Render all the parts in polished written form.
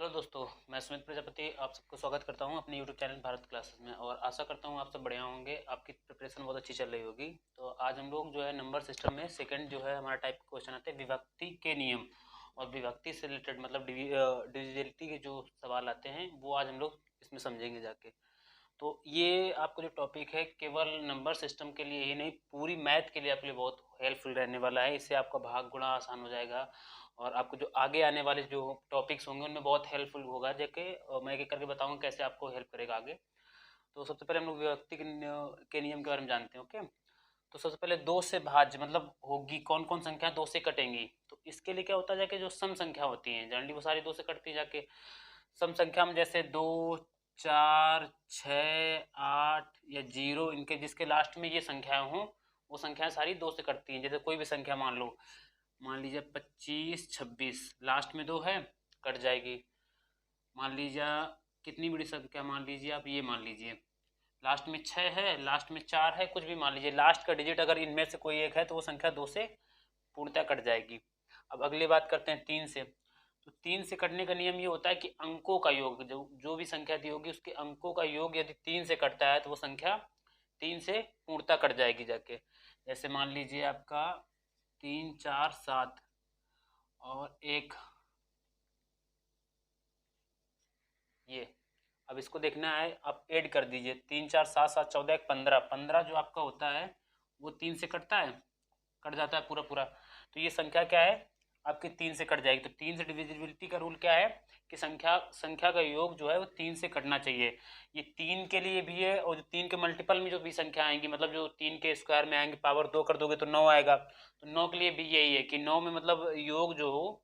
Hello दोस्तों, मैं सुमित प्रजापति आप सबको स्वागत करता हूं अपने यूट्यूब चैनल भारत क्लासेस में। और आशा करता हूं आप सब बढ़िया होंगे, आपकी प्रिपरेशन बहुत अच्छी चल रही होगी। तो आज हम लोग जो है नंबर सिस्टम में सेकंड जो है हमारा टाइप क्वेश्चन आते हैं विभक्ति के नियम, और विभक्ति से रिलेटेड मतलब डिविजिबिलिटी के जो सवाल आते हैं वो आज हम लोग इसमें समझेंगे जाके। तो ये आपका जो टॉपिक है केवल नंबर सिस्टम के लिए ही नहीं, पूरी मैथ के लिए आपके लिए बहुत हेल्पफुल रहने वाला है। इससे आपका भाग गुणा आसान हो जाएगा और आपको जो आगे आने वाले जो टॉपिक्स होंगे उनमें बहुत हेल्पफुल होगा। जैसे मैं एक एक करके बताऊंगा कैसे आपको हेल्प करेगा आगे। तो सबसे पहले हम लोग विभक्ति के नियम के बारे में जानते हैं। ओके, तो सबसे पहले दो से भाज्य मतलब होगी कौन कौन संख्या दो से कटेंगी। तो इसके लिए क्या होता है, जाके जो सम संख्या होती है जनरली वो सारी दो से कटती है। जाके सम संख्या में जैसे 2, 4, 6, 8 या 0, इनके जिसके लास्ट में ये संख्याएं हों वो संख्याएं सारी दो से कटती हैं। जैसे कोई भी संख्या मान लीजिए 25, 26, लास्ट में दो है, कट जाएगी। मान लीजिए कितनी बड़ी संख्या, मान लीजिए आप ये मान लीजिए लास्ट में 6 है, लास्ट में 4 है, कुछ भी मान लीजिए, लास्ट का डिजिट अगर इनमें से कोई एक है तो वो संख्या दो से पूर्णतः कट जाएगी। अब अगली बात करते हैं 3 से। तो 3 से कटने का नियम ये होता है कि अंकों का योग, जो भी संख्या दी होगी उसके अंकों का योग यदि 3 से कटता है तो वो संख्या 3 से पूर्णतः कट जाएगी जाके। जैसे मान लीजिए आपका 3, 4, 7 और एक ये। अब इसको देखना है, आप ऐड कर दीजिए 3, 4, 7, 7, 14, 15, 15 जो आपका होता है वो 3 से कटता है, कट जाता है पूरा पूरा। तो ये संख्या क्या है आपकी 3 से कट जाएगी। तो 3 से डिविजिबिलिटी का रूल क्या है कि संख्या संख्या का योग जो है वो 3 से कटना चाहिए। ये 3 के लिए भी है, और जो 3 के मल्टीपल में जो भी संख्या आएंगी, मतलब जो 3 के स्क्वायर में आएंगे, पावर 2 कर दोगे तो 9 आएगा। तो 9 के लिए भी यही है कि 9 में मतलब योग जो हो,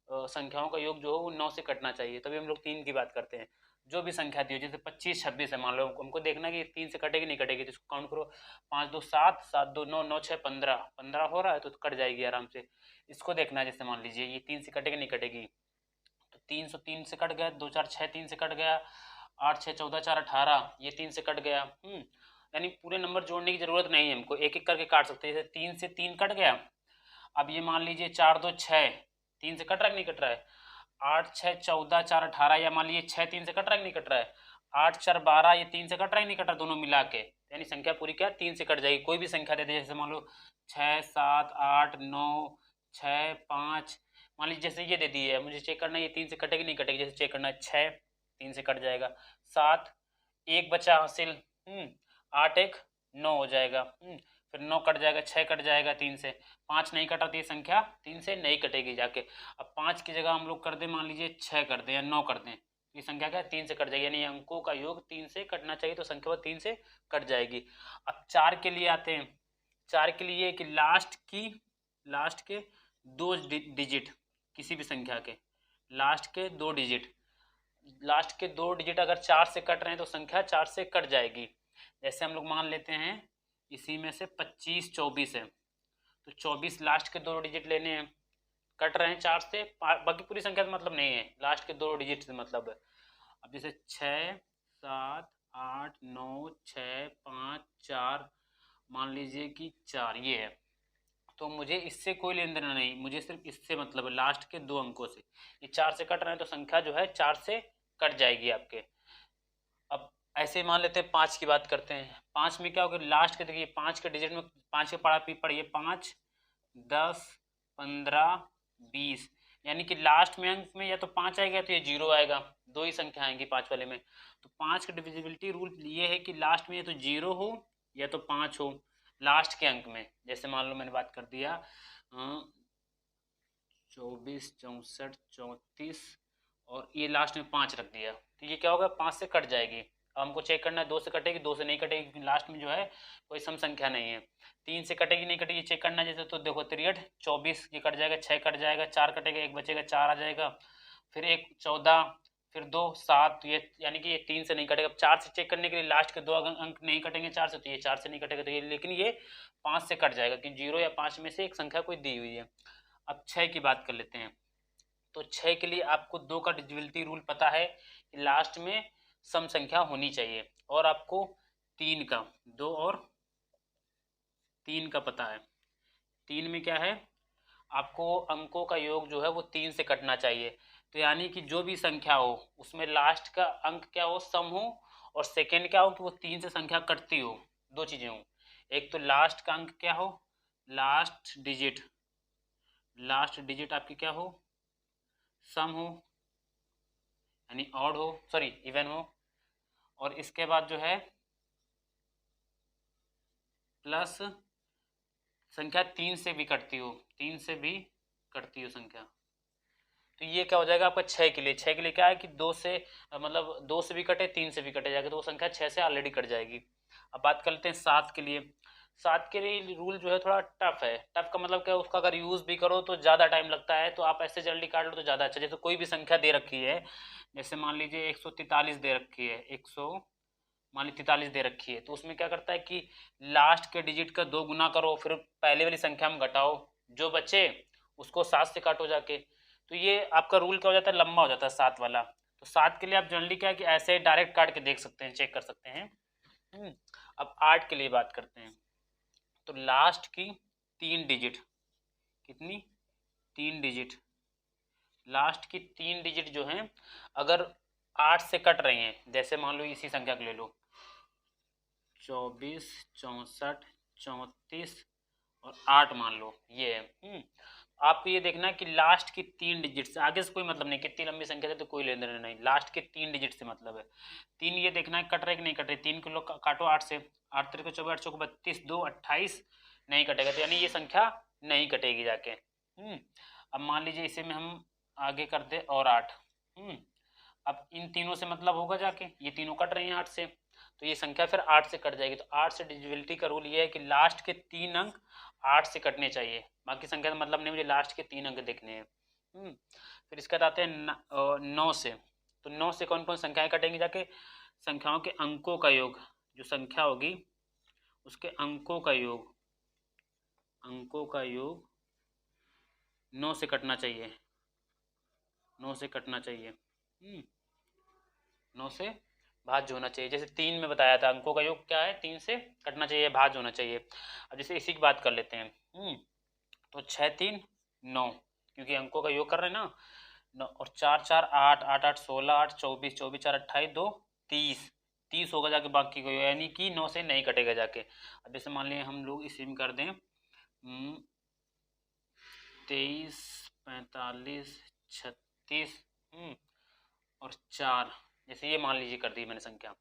संख्याओं का योग जो हो वो 9 से कटना चाहिए। तभी हम लोग 3 की बात करते हैं। जो भी संख्या दी हो, जैसे 25, 26 है मान लो, हमको देखना कि 3 से कटेगी नहीं कटेगी। तो इसको काउंट करो, 5, 2, 7, 7, 2, 9, 9, 6, 15, 15 हो रहा है तो कट जाएगी आराम से। इसको देखना है, जैसे मान लीजिए ये 3 से कटेगी नहीं कटेगी। तो 3 से कट गया, 2, 4, 6 3 से कट गया, 8, 6, 14, 4, 18 ये 3 से कट गया। यानी पूरे नंबर जोड़ने की जरूरत नहीं है, हमको एक एक करके काट सकते हैं। जैसे 3 से 3 कट गया। अब ये मान लीजिए 4, 2, 6 3 से कट रहा है कि नहीं कट रहा है। 8, 6, 14, 4, 18, या मान लीजिए 6 3 से कट रहा है कि नहीं कट रहा है। 8, 4, 12 ये 3 से कट रहा है कि नहीं कट रहा, दोनों मिला के। यानी संख्या पूरी क्या 3 से कट जाएगी। कोई भी संख्या दे दे, जैसे मान लो 6, 7, 8, 9, 6, 5, मान लीजिए जैसे ये दे दी है, मुझे चेक करना है ये 3 से कटेगी नहीं कटेगी। जैसे चेक करना है 6 3 से कट जाएगा, 7 एक बचा हासिल, 8 एक 9 हो जाएगा, फिर 9 कट जाएगा, 6 कट जाएगा 3 से, 5 नहीं कटा तो ये संख्या 3 से नहीं कटेगी जाके। अब 5 की जगह हम लोग कर दें, मान लीजिए 6 कर दें या 9 कर दें, ये संख्या क्या 3 से कट जाएगी। यानी अंकों का योग 3 से कटना चाहिए, तो संख्या 3 से कट जाएगी। अब 4 के लिए आते हैं। 4 के लिए कि लास्ट के दो डिजिट, किसी भी संख्या के लास्ट के दो डिजिट अगर 4 से कट रहे हैं तो संख्या 4 से कट जाएगी। जैसे हम लोग मान लेते हैं इसी में से 25, 24 है, तो 24 लास्ट के दो डिजिट लेने हैं, कट रहे हैं 4 से, बाकी पूरी संख्या से मतलब नहीं है, लास्ट के दो डिजिट से मतलब है। अब जैसे 6, 7, 8, 9, 6, 5, 4, मान लीजिए कि 4 ये है, तो मुझे इससे कोई लेन देना नहीं, मुझे सिर्फ इससे मतलब है, लास्ट के दो अंकों से। ये 4 से कट रहे हैं तो संख्या जो है 4 से कट जाएगी आपके। अब ऐसे मान लेते हैं 5 की बात करते हैं। 5 में क्या होगा, लास्ट के देखिए 5 के डिजिट में 5 के पढ़िए 5, 10, 15, 20, यानी कि लास्ट में अंक में या तो 5 आएगा तो ये 0 आएगा, दो ही संख्या आएंगी 5 वाले में। तो 5 का डिविजिबिलिटी रूल ये है कि लास्ट में या तो 0 हो या तो 5 हो लास्ट के अंक में। जैसे मान लो मैंने बात कर दिया 24, 64, 34 और ये लास्ट में 5 रख दिया, तो ये क्या होगा 5 से कट जाएगी। अब हमको चेक करना है 2 से कटेगी, 2 से नहीं कटेगी क्योंकि लास्ट में जो है कोई सम संख्या नहीं है। 3 से कटेगी नहीं कटेगी चेक करना है, जैसे तो देखो 63, 24 ये कट जाएगा, 6 कट जाएगा, 4 कटेगा, एक बचेगा, 4 आ जाएगा, फिर एक 14, फिर 2 7, ये यानी कि ये 3 से नहीं कटेगा। अब 4 से चेक करने के लिए लास्ट के दो अंक नहीं कटेंगे 4 से, तो ये 4 से नहीं कटेगा, तो ये लेकिन ये 5 से कट जाएगा क्योंकि 0 या 5 में से एक संख्या कोई दी हुई है। अब 6 की बात कर लेते हैं। तो 6 के लिए आपको 2 का डिविजिबिलिटी रूल पता है कि लास्ट में सम संख्या होनी चाहिए, और आपको 3 का 2 और 3 का पता है। 3 में क्या है आपको अंकों का योग जो है वो 3 से कटना चाहिए। तो यानी कि जो भी संख्या हो उसमें लास्ट का अंक क्या हो, सम हो, और सेकेंड क्या हो कि वो 3 से संख्या कटती हो। दो चीजें हो, एक तो लास्ट का अंक क्या हो, लास्ट डिजिट, लास्ट डिजिट आपकी क्या हो, सम हो यानी ऑड हो, सॉरी इवन हो, और इसके बाद जो है प्लस संख्या 3 से भी कटती हो, 3 से भी कटती हो संख्या। तो ये क्या हो जाएगा आपका 6 के लिए, 6 के लिए क्या है कि 2 से मतलब 2 से भी कटे 3 से भी कटे जाएगा, तो वो संख्या 6 से ऑलरेडी कट जाएगी। अब बात कर लेते हैं 7 के लिए। 7 के लिए रूल जो है थोड़ा टफ है। टफ का मतलब क्या है, उसका अगर यूज भी करो तो ज़्यादा टाइम लगता है, तो आप ऐसे जल्दी काट लो तो ज़्यादा अच्छा। जैसे कोई भी संख्या दे रखी है, जैसे मान लीजिए 143 दे रखी है, 100 मान ली 43 दे रखी है, तो उसमें क्या करता है कि लास्ट के डिजिट का 2 गुना करो, फिर पहले वाली संख्या में घटाओ, जो बचे उसको 7 से काटो जाके। तो ये आपका रूल क्या हो जाता है, लंबा हो जाता है 7 वाला। तो 7 के लिए आप जनरली क्या है कि ऐसे डायरेक्ट काट के देख सकते हैं, चेक कर सकते हैं। अब 8 के लिए बात करते हैं। तो लास्ट की 3 डिजिट, कितनी, 3 डिजिट, लास्ट की 3 डिजिट जो हैं अगर 8 से कट रही हैं, जैसे मान लो इसी संख्या को ले लो 24, 64, 34 और 8 मान लो ये है। आपको ये देखना है कि लास्ट की 3 डिजिट से, आगे से कोई मतलब नहीं, कितनी लंबी संख्या है तो कोई लेन देन नहीं, लास्ट के 3 डिजिट से मतलब है। 3 ये देखना है कट रहे कि नहीं कट रहे। 3 किलो काटो 8 से, 8 3 को 24, 8 चौको 32, 2 28, नहीं कटेगा, तो यानी ये संख्या नहीं कटेगी जाके। अब मान लीजिए इसे में हम आगे कर दे और 8। अब इन तीनों से मतलब होगा जाके, ये तीनों कट रही हैं 8 से, तो ये संख्या फिर 8 से कट जाएगी। तो 8 से डिविजिबिलिटी का रूल ये है कि लास्ट के 3 अंक 8 से कटने चाहिए, बाकी संख्या का मतलब नहीं, मुझे लास्ट के 3 अंक देखने हैं। फिर इसके बाद आते हैं 9 से। तो 9 से कौन कौन संख्याएं कटेंगी जाके, संख्याओं के अंकों का योग, जो संख्या होगी उसके अंकों का योग, अंकों का योग 9 से कटना चाहिए, 9 से कटना चाहिए। 9 से भाज्य होना चाहिए। जैसे 3 में बताया था अंकों का योग क्या है, 3 से कटना चाहिए, भाज्य होना चाहिए। अब जैसे इसी की बात कर लेते हैं। तो 6 3 9, क्योंकि अंकों का योग कर रहे हैं ना। 9 और 4 4 8, 8 8 16, 8 24, 24 4 28, 2 30, 30 होगा जाके बाकी को, यानी कि 9 से नहीं कटेगा जाके। अब जैसे मान लिया हम लोग इसी में कर दें 23 45 36 और 4, जैसे ये मान लीजिए कर दी मैंने संख्या।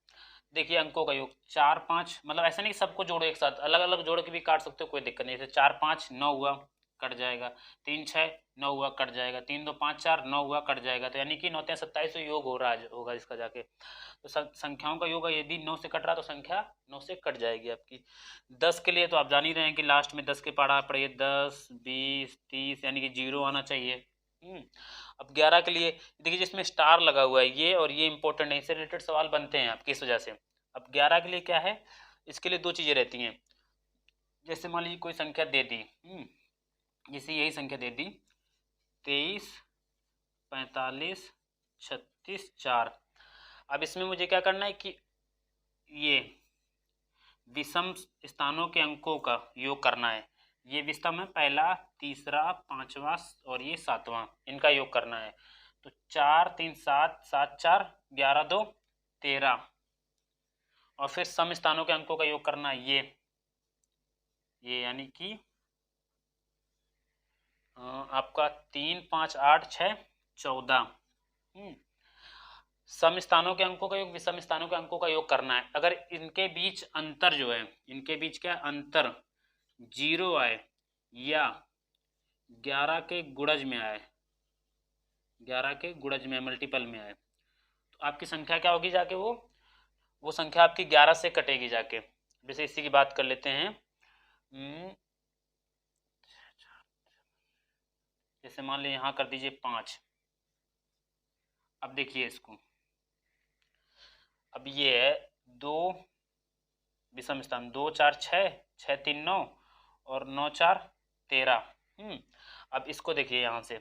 देखिए अंकों का योग 4 5, मतलब ऐसा नहीं सबको जोड़ो एक साथ, अलग अलग जोड़ के भी काट सकते हो, कोई दिक्कत नहीं। जैसे 4 5 9 हुआ, कट जाएगा। 3 6 9 हुआ, कट जाएगा। 3 2 5 4 9 हुआ, कट जाएगा। तो यानी कि 9 3 27 योग हो रहा है, होगा इसका जाके। तो संख्याओं का योग यदि 9 से कट रहा तो संख्या 9 से कट जाएगी आपकी। 10 के लिए तो आप जान ही रहे हैं कि लास्ट में 10 के पढ़ा पड़े 10 20 30, यानी कि 0 आना चाहिए। अब 11 के लिए देखिए जिसमें स्टार लगा हुआ है ये, और ये इंपॉर्टेंट है, इससे रिलेटेड सवाल बनते हैं आपकी इस वजह से। अब 11 के लिए क्या है, इसके लिए दो चीजें रहती हैं। जैसे मान लीजिए कोई संख्या दे दी, जैसे यही संख्या दे दी 23 45 36 4। अब इसमें मुझे क्या करना है कि ये विषम स्थानों के अंकों का योग करना है। ये विषम है, पहला तीसरा पांचवा और ये सातवां, इनका योग करना है। तो 4 3 7 7 4 11 2 13, और फिर सम स्थानों के अंकों का योग करना है ये यानी कि आपका 3 5 8 6 14। सम स्थानों के अंकों का योग विषम स्थानों के अंकों का योग करना है। अगर इनके बीच अंतर जो है, इनके बीच क्या अंतर 0 आए या 11 के गुणज में आए, 11 के गुणज में मल्टीपल में आए, तो आपकी संख्या क्या होगी जाके, वो संख्या आपकी 11 से कटेगी जाके। जैसे इसी की बात कर लेते हैं। जैसे मान लीजिए यहाँ कर दीजिए 5। अब देखिए इसको, अब ये है 2 विषम स्थान, 2 4 6 6 3 9 और 9 4 13। अब इसको देखिए यहाँ से,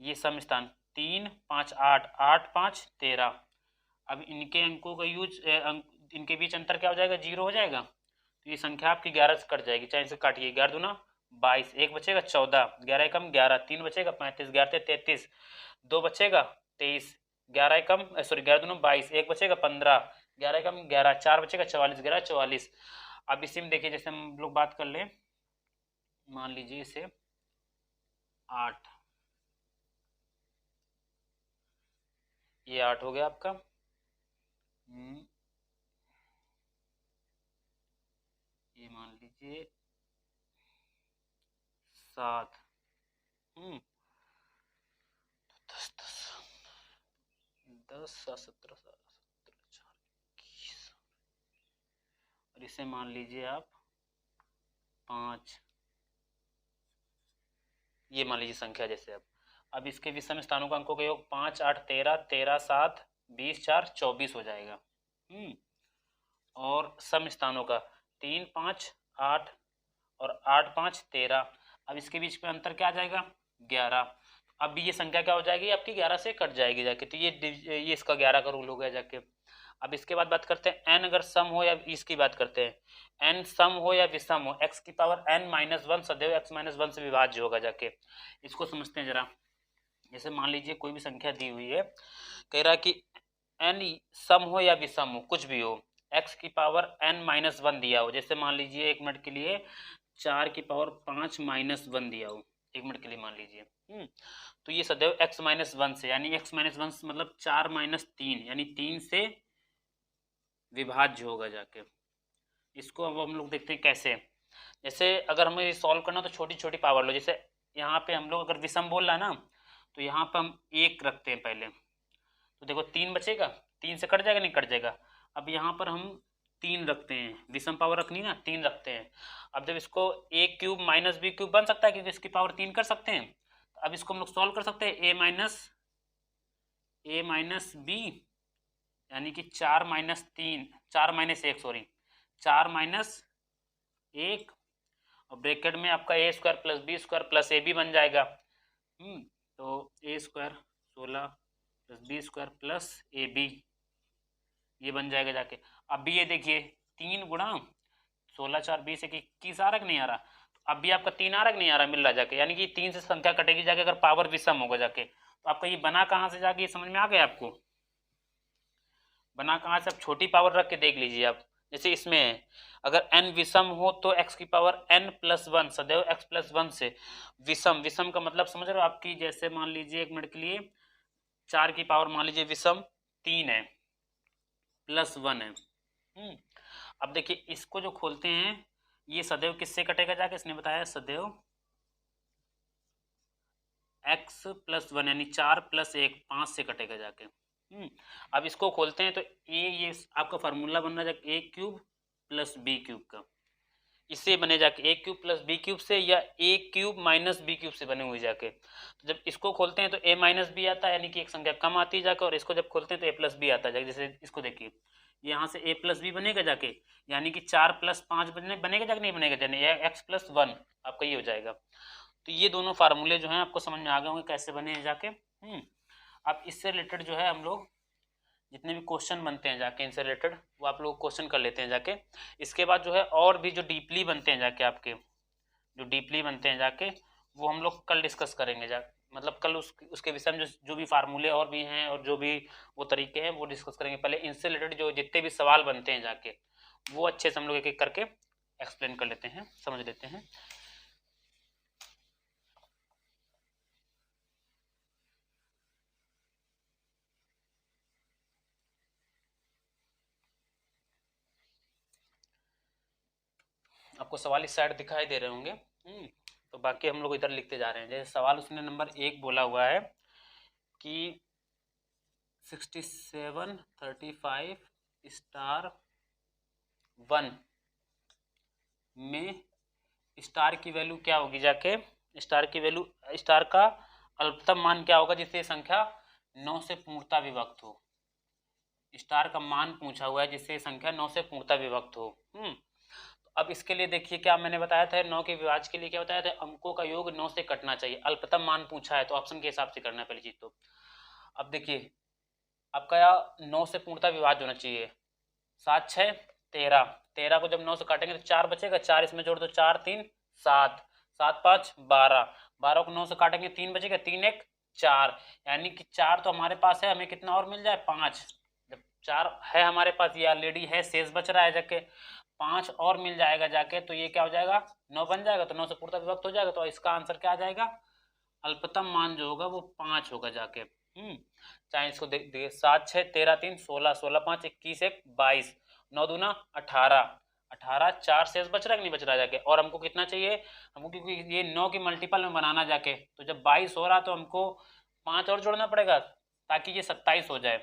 ये सम स्थान 3 5 8 8 5 13। अब इनके अंकों का यूज इनके बीच अंतर क्या हो जाएगा, 0 हो जाएगा। तो ये संख्या आपकी 11 से कट जाएगी, चाहे इसे काटिए, 11 दूना 22, एक बचेगा 14, 11 एकम 11, 3 बचेगा 35, 11 33, 2 बचेगा 23, 11 एकम सॉरी 11 दूनी 22, एक बचेगा 15, 11 एकम 11, 4 बचेगा 44, 11 44। अब इसी में देखिए जैसे हम लोग बात कर लें, मान लीजिए इसे 8, ये 8 हो गया आपका। ये मान लीजिए 7, 10 7 17 4 21, और इसे मान लीजिए आप 5, ये मान लीजिए संख्या जैसे अब इसके विषम स्थानों का अंकों का योग 5 8 13, 13 7 20 4 24 हो जाएगा। और सम स्थानों का 3 5 8 और 8 5 13। अब इसके बीच में अंतर क्या आ जाएगा 11। अब ये संख्या क्या हो जाएगी आपकी 11 से कट जाएगी जाके, तो ये इसका 11 का रूल हो गया जाके। अब इसके बाद बात करते हैं n अगर सम हो या इसकी बात करते हैं, n सम हो या विषम हो, x की पावर n-1 सदैव x-1 से विभाज्य होगा जाके। इसको समझते हैं जरा। जैसे मान लीजिए कोई भी संख्या दी हुई है, कह रहा कि n सम हो या विषम हो, कुछ भी हो, x की पावर n-1 दिया हो, जैसे मान लीजिए एक मिनट के लिए 4 की पावर 5 -1 दिया हो, एक मिनट के लिए मान लीजिए, तो ये सदैव x-1 से, यानी x-1 मतलब 4 - 3 यानी 3 से विभाज्य होगा जाके। इसको अब हम लोग देखते हैं कैसे। जैसे अगर हमें सॉल्व करना तो छोटी छोटी पावर लो, जैसे यहाँ पे हम लोग अगर विषम बोल रहा है ना, तो यहाँ पे हम 1 रखते हैं पहले, तो देखो 3 बचेगा, 3 से कट जाएगा नहीं कट जाएगा। अब यहाँ पर हम 3 रखते हैं, विषम पावर रखनी ना, 3 रखते हैं। अब जब इसको a cube minus B cube बन सकता है क्योंकि इसकी पावर 3 कर सकते हैं। अब इसको हम लोग सॉल्व कर सकते हैं, a माइनस बी यानी कि 4 - 3 4 - 1 सॉरी 4 - 1 और ब्रैकेट में आपका a square plus B square plus A B बन जाएगा। तो a square 16 plus B square plus A B ये बन जाएगा जाके। अब भी ये देखिए 3 गुणा 16 4 20 21 आ रहा कि नहीं आ रहा, तो अब भी आपका 3 आ रहा कि नहीं आ रहा मिल रहा जाके, यानी कि 3 से संख्या कटेगी जाके अगर पावर विषम होगा जाके। तो आपका ये बना कहाँ से जाके, ये समझ में आ गया आपको बना कहाँ से। आप छोटी पावर रख के देख लीजिए आप, जैसे इसमें है अगर n विषम हो तो x की पावर n+1 सदैव x+1 से विषम, विषम का मतलब समझ रहे हो आपकी, जैसे मान लीजिए एक मिनट के लिए 4 की पावर मान लीजिए विषम 3 है +1 है। अब देखिए इसको जो खोलते हैं ये सदैव किससे कटेगा जाके, इसने बताया सदैव x+1 यानी 4 + 1 5 से कटेगा जाके। अब इसको खोलते हैं तो ये आपका फार्मूला बन रहा है a cube plus B cube का, इससे बने जाके a cube plus B cube से या a cube minus B cube से बने हुए जाके। तो जब इसको खोलते हैं तो a माइनस बी आता है यानी कि एक संख्या कम आती है जाके, और इसको जब खोलते हैं तो a प्लस बी आता है जाके। जैसे इसको देखिए यहाँ से a प्लस बी बनेगा जाके, यानी कि 4 + 5 बनेगा जाके नहीं बनेगा यानी x+1 आपका ये हो जाएगा। तो ये दोनों फार्मूले जो हैं आपको समझ में आ गए होंगे कैसे बने हैं जाके। अब इससे रिलेटेड जो है हम लोग जितने भी क्वेश्चन बनते हैं जाके इनसे रिलेटेड वो आप लोग क्वेश्चन कर लेते हैं जाके। इसके बाद जो है और भी जो डीपली बनते हैं जाके आपके जो डीपली बनते हैं जाके वो हम लोग कल डिस्कस करेंगे जाके, मतलब कल उसके विषय में जो भी फार्मूले और भी हैं और जो भी वो तरीके हैं वो डिस्कस करेंगे। पहले इनसे रिलेटेड जो जितने भी सवाल बनते हैं जाके वो अच्छे से हम लोग एक एक करके एक्सप्लेन कर लेते हैं, समझ लेते हैं। आपको सवाल इस साइड दिखाई दे रहे होंगे। तो बाकी हम लोग इधर लिखते जा रहे हैं। जैसे सवाल उसने नंबर 1 बोला हुआ है कि 67 35 स्टार 1 में स्टार की वैल्यू क्या होगी जाके, स्टार की वैल्यू स्टार का अल्पतम मान क्या होगा जिससे संख्या 9 से पूर्णतः विभक्त हो। स्टार का मान पूछा हुआ है जिससे संख्या 9 से पूर्णतः विभक्त हो। अब इसके लिए देखिए क्या मैंने बताया था 9 के विभाज्य के लिए क्या बताया था, अंकों का योग 9 से कटना चाहिए। अल्पतम मान पूछा है तो ऑप्शन के हिसाब से करना है पहली चीज। तो अब देखिए आपका 9 से पूर्णतः विभाज्य होना चाहिए। 7 6 13, 13 को जब 9 से काटेंगे तो 4 बचेगा, 4 इसमें जोड़ दो 4 3 7, 7 5 12, 12 को 9 से काटेंगे 3 बचेगा, 3 1 4, यानी कि 4 तो हमारे पास है, हमें कितना और मिल जाए 5। जब 4 है हमारे पास, ये ऑलरेडी है, शेष बच रहा है जाके 5 और मिल जाएगा जाके, तो ये क्या हो जाएगा 9 बन जाएगा, तो 9 से पूर्णतः विभक्त हो जाएगा, तो इसका आंसर क्या आ जाएगा, अल्पतम मान जो होगा वो 5 होगा जाके। चाहे इसको देख 7 6 13 3 16, 16 5 21 1 22, 9 दूना 18, 18 4 शेष बच रहा है कि नहीं बच रहा जाके, और हमको कितना चाहिए, हमको क्योंकि ये 9 की मल्टीपल में बनाना जाके, तो जब 22 हो रहा तो हमको 5 और जोड़ना पड़ेगा ताकि ये 27 हो जाए।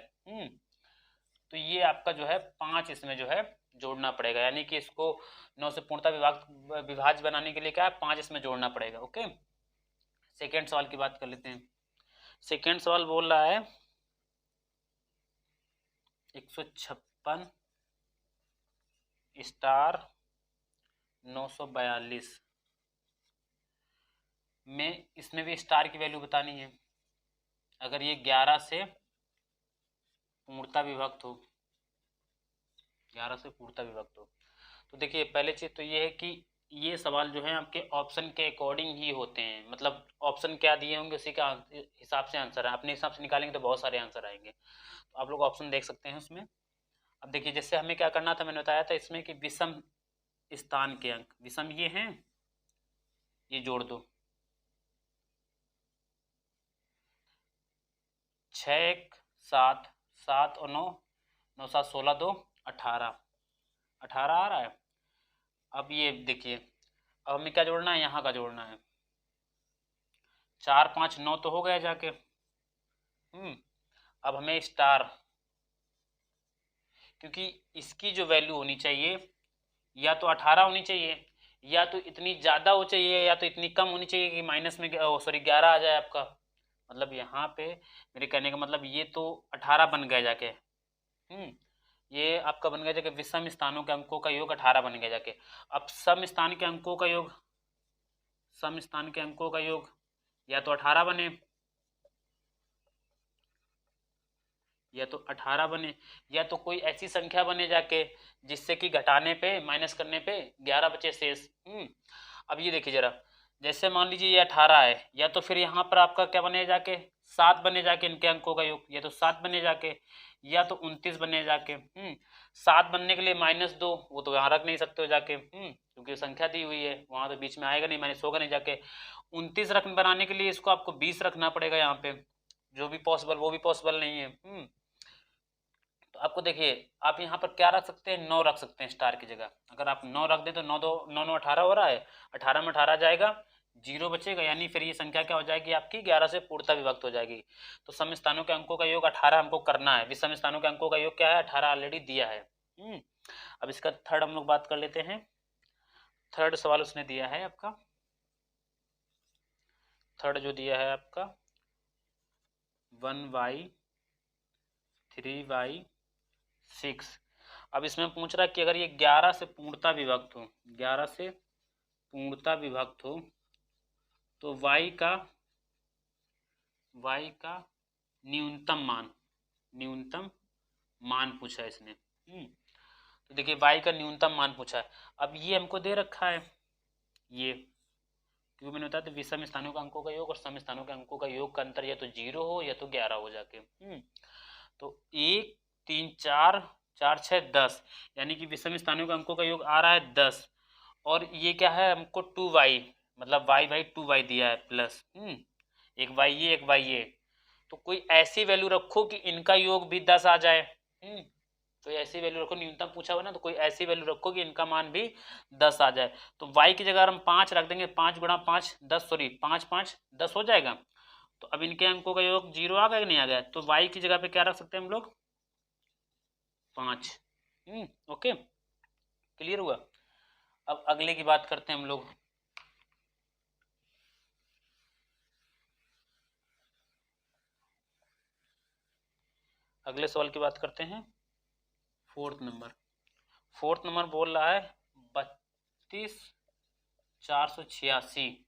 तो ये आपका जो है 5 इसमें जो है जोड़ना पड़ेगा, यानी कि इसको 9 से पूर्णतः विभाज्य बनाने के लिए क्या है 5 इसमें जोड़ना पड़ेगा। ओके, सेकेंड सवाल की बात कर लेते हैं। सेकेंड सवाल बोल रहा है 156 स्टार 942 में, इसमें भी स्टार की वैल्यू बतानी है। अगर ये 11 से पूर्णतः विभक्त हो, 11 से पूर्णतः विभक्त हो, तो देखिए पहले चीज तो ये है कि ये सवाल जो है आपके ऑप्शन के अकॉर्डिंग ही होते हैं, मतलब ऑप्शन क्या दिए होंगे उसी का हिसाब से आंसर है, अपने हिसाब से निकालेंगे तो बहुत सारे आंसर आएंगे, तो आप लोग ऑप्शन देख सकते हैं उसमें। अब देखिए जैसे हमें क्या करना था, मैंने बताया था इसमें कि विषम स्थान के अंक, विषम ये हैं, ये जोड़ दो, 6 1 7, 7 और 9, 9 7 16 2 18, 18 आ रहा है। अब ये देखिए, अब हमें क्या जोड़ना है, यहाँ का जोड़ना है, 4 5 9 तो हो गया जाके। अब हमें स्टार, क्योंकि इसकी जो वैल्यू होनी चाहिए या तो 18 होनी चाहिए, या तो इतनी ज़्यादा हो चाहिए, या तो इतनी कम होनी चाहिए कि माइनस में सॉरी 11 आ जाए आपका, मतलब यहाँ पे मेरे कहने का मतलब ये तो 18 बन गया जाके। ये आपका बन गया जाके विषम स्थानों के अंकों का योग 18 बन गया जाके। अब सम स्थान के अंकों का योग, सम स्थान के अंकों का योग या तो 18 बने, या तो 18 बने, या तो कोई ऐसी संख्या बने जाके जिससे कि घटाने पे माइनस करने पे 11 बचे शेष। अब ये देखिए जरा, जैसे मान लीजिए ये 18 है, या तो फिर यहाँ पर आपका क्या बने जाके 7 बने जाके इनके अंकों का योग, या तो 7 बने जाके, या तो 29 बने जाके। 7 बनने के लिए -2, वो तो यहाँ रख नहीं सकते हो जाके, क्योंकि संख्या दी हुई है, वहां तो बीच में आएगा नहीं, माइनस होगा नहीं जाके। 29 रख बनाने के लिए इसको आपको 20 रखना पड़ेगा यहाँ पे, जो भी पॉसिबल, वो भी पॉसिबल नहीं है। तो आपको देखिए, आप यहाँ पर क्या रख सकते हैं, 9 रख सकते हैं स्टार की जगह। अगर आप 9 रख दें तो 9 2 9 9 18 हो रहा है, 18 में 18 जाएगा, 0 बचेगा, यानी फिर ये संख्या क्या हो जाएगी आपकी 11 से पूर्णतः विभक्त हो जाएगी। तो सम स्थानों के अंकों का योग 18 हमको करना है, विषम स्थानों के अंकों का योग क्या है 18 ऑलरेडी दिया है। अब इसका थर्ड हम लोग बात कर लेते हैं। थर्ड सवाल उसने दिया है आपका, थर्ड जो दिया है आपका 1y 3y 6। अब इसमें पूछ रहा है कि अगर ये 11 से पूर्णतः विभक्त हो, 11 से पूर्णतः विभक्त हो, तो y का न्यूनतम मान पूछा है इसने। तो देखिए y का न्यूनतम मान पूछा है। अब ये हमको दे रखा है, ये क्योंकि मैंने बताया था विषम स्थानों के अंकों का योग और सम स्थानों के अंकों का योग का अंतर या तो 0 हो या तो 11 हो जाके। तो 1 3 4 4 6 10, यानी कि विषम स्थानों के अंकों का योग आ रहा है 10, और ये क्या है हमको 2y, मतलब y बाई 2y दिया है प्लस, एक y ये एक y ये, तो कोई ऐसी वैल्यू रखो कि इनका योग भी 10 आ जाए। तो ऐसी वैल्यू रखो, न्यूनतम पूछा हुआ ना, तो कोई ऐसी वैल्यू रखो कि इनका मान भी 10 आ जाए। तो y की जगह हम 5 रख देंगे, 5 गुणा 5 10, सॉरी 5 5 10 हो जाएगा। तो अब इनके अंकों का योग 0 आ गया कि नहीं आ गया, तो y की जगह पे क्या रख सकते हैं हम लोग 5। ओके, क्लियर हुआ। अब अगले की बात करते हैं हम लोग। अगले सवाल की बात करते हैं, फोर्थ नंबर बोल रहा है 32,486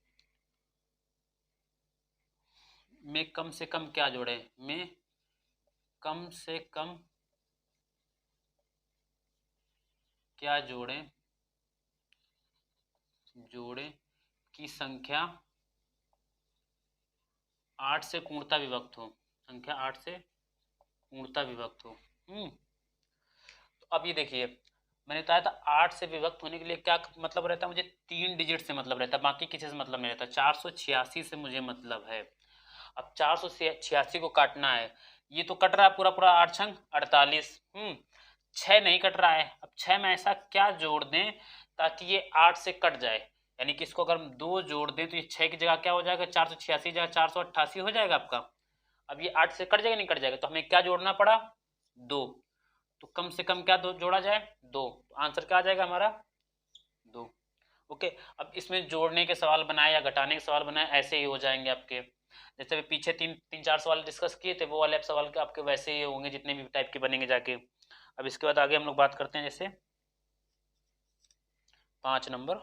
में कम से कम क्या जोड़े, में कम से कम क्या जोड़े कि संख्या 8 से पूर्णतः विभक्त हो, संख्या 8 से पूर्णतः विभक्त हो। तो अब ये देखिए, मैंने बताया था 8 से विभक्त होने के लिए क्या मतलब रहता है, मुझे 3 डिजिट से मतलब रहता है, बाकी किसी से मतलब नहीं रहता। 486 से मुझे मतलब है। अब 486 को काटना है, ये तो कट रहा है पूरा पूरा, 8 छंग 48। 6 नहीं कट रहा है। अब 6 में ऐसा क्या जोड़ दें ताकि ये 8 से कट जाए, यानी कि इसको अगर हम 2 जोड़ दें तो ये 6 की जगह क्या हो जाएगा, 486 जगह 488 हो जाएगा आपका। अब ये 8 से कट जाएगा नहीं कट जाएगा, तो हमें क्या जोड़ना पड़ा, 2। तो कम से कम क्या जोड़ा जाए, 2। तो आंसर क्या आ जाएगा हमारा, 2। ओके। अब इसमें जोड़ने के सवाल बनाए या घटाने के सवाल बनाए, ऐसे ही हो जाएंगे आपके। जैसे पीछे तीन चार सवाल डिस्कस किए थे, वो वाले सवाल के आपके वैसे ही होंगे जितने भी टाइप के बनेंगे जाके। अब इसके बाद आगे हम लोग बात करते हैं, जैसे 5 नंबर।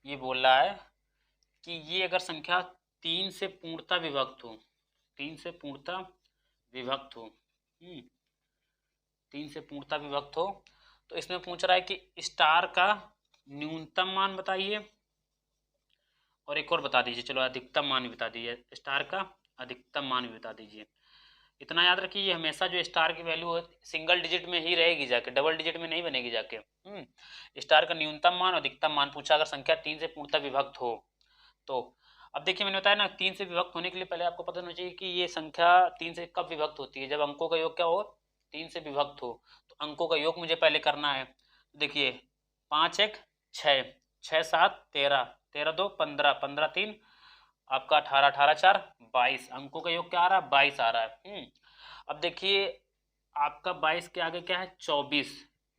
ये बोल रहा है कि ये अगर संख्या 3 से पूर्णतः विभक्त हो, 3 से पूर्णतः विभक्त हो, 3 से पूर्णतः विभक्त हो, तो इसमें पूछ रहा है कि स्टार का न्यूनतम मान बताइए, और एक और बता दीजिए, चलो अधिकतम मान भी बता दीजिए, स्टार का अधिकतम मान भी बता दीजिए। इतना याद रखिए, ये हमेशा जो स्टार की वैल्यू है सिंगल डिजिट में ही रहेगी जाके, डबल डिजिट में नहीं बनेगी जाके। स्टार का न्यूनतम मान और अधिकतम मान पूछा अगर संख्या 3 से पूर्णतः विभक्त हो तो। अब देखिए मैंने बताया ना, 3 से विभक्त होने के लिए पहले आपको पता होना चाहिए कि ये संख्या 3 से कब विभक्त होती है, जब अंकों का योग क्या हो, 3 से विभक्त हो। तो अंकों का योग मुझे पहले करना है। देखिए 5 1 6, 6 7 13, 13 2 15, 15 3 आपका 18, 18 4 22, अंकों का योग क्या आ रहा है, 22 आ रहा है। अब देखिए आपका 22 के आगे क्या है, 24,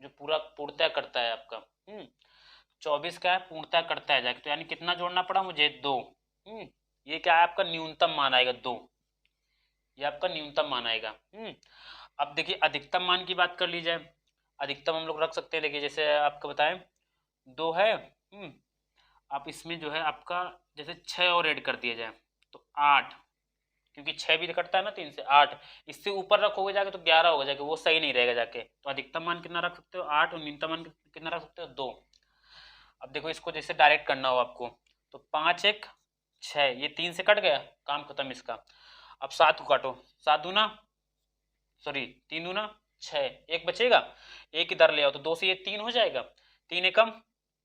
जो पूरा पूर्णतः करता है आपका। 24 क्या है, पूर्णतः करता है जाके, तो यानी कितना जोड़ना पड़ा मुझे, 2। ये क्या है, आपका न्यूनतम मान आएगा 2, ये आपका न्यूनतम मान आएगा। अब देखिए अधिकतम मान की बात कर ली जाए, अधिकतम हम लोग रख सकते हैं। देखिए जैसे आपको बताएं 2 है, आप इसमें जो है आपका जैसे 6 और ऐड कर दिया जाए तो 8, क्योंकि 6 भी कटता है ना 3 से, 8। इससे ऊपर रखोगे जाके तो 11 होगा जाके, वो सही नहीं रहेगा जाके। तो अधिकतम मान कितना रख सकते हो, 8, और न्यूनतम मान कितना रख सकते हो, 2। अब देखो इसको जैसे डायरेक्ट करना हो आपको, तो 5 1 6, ये 3 से कट गया, काम खत्म इसका। अब 7 को काटो, 7 दूना सॉरी 3 दूना 6, एक बचेगा, एक इधर ले आओ तो 2 से ये 3 हो जाएगा, 3 एकम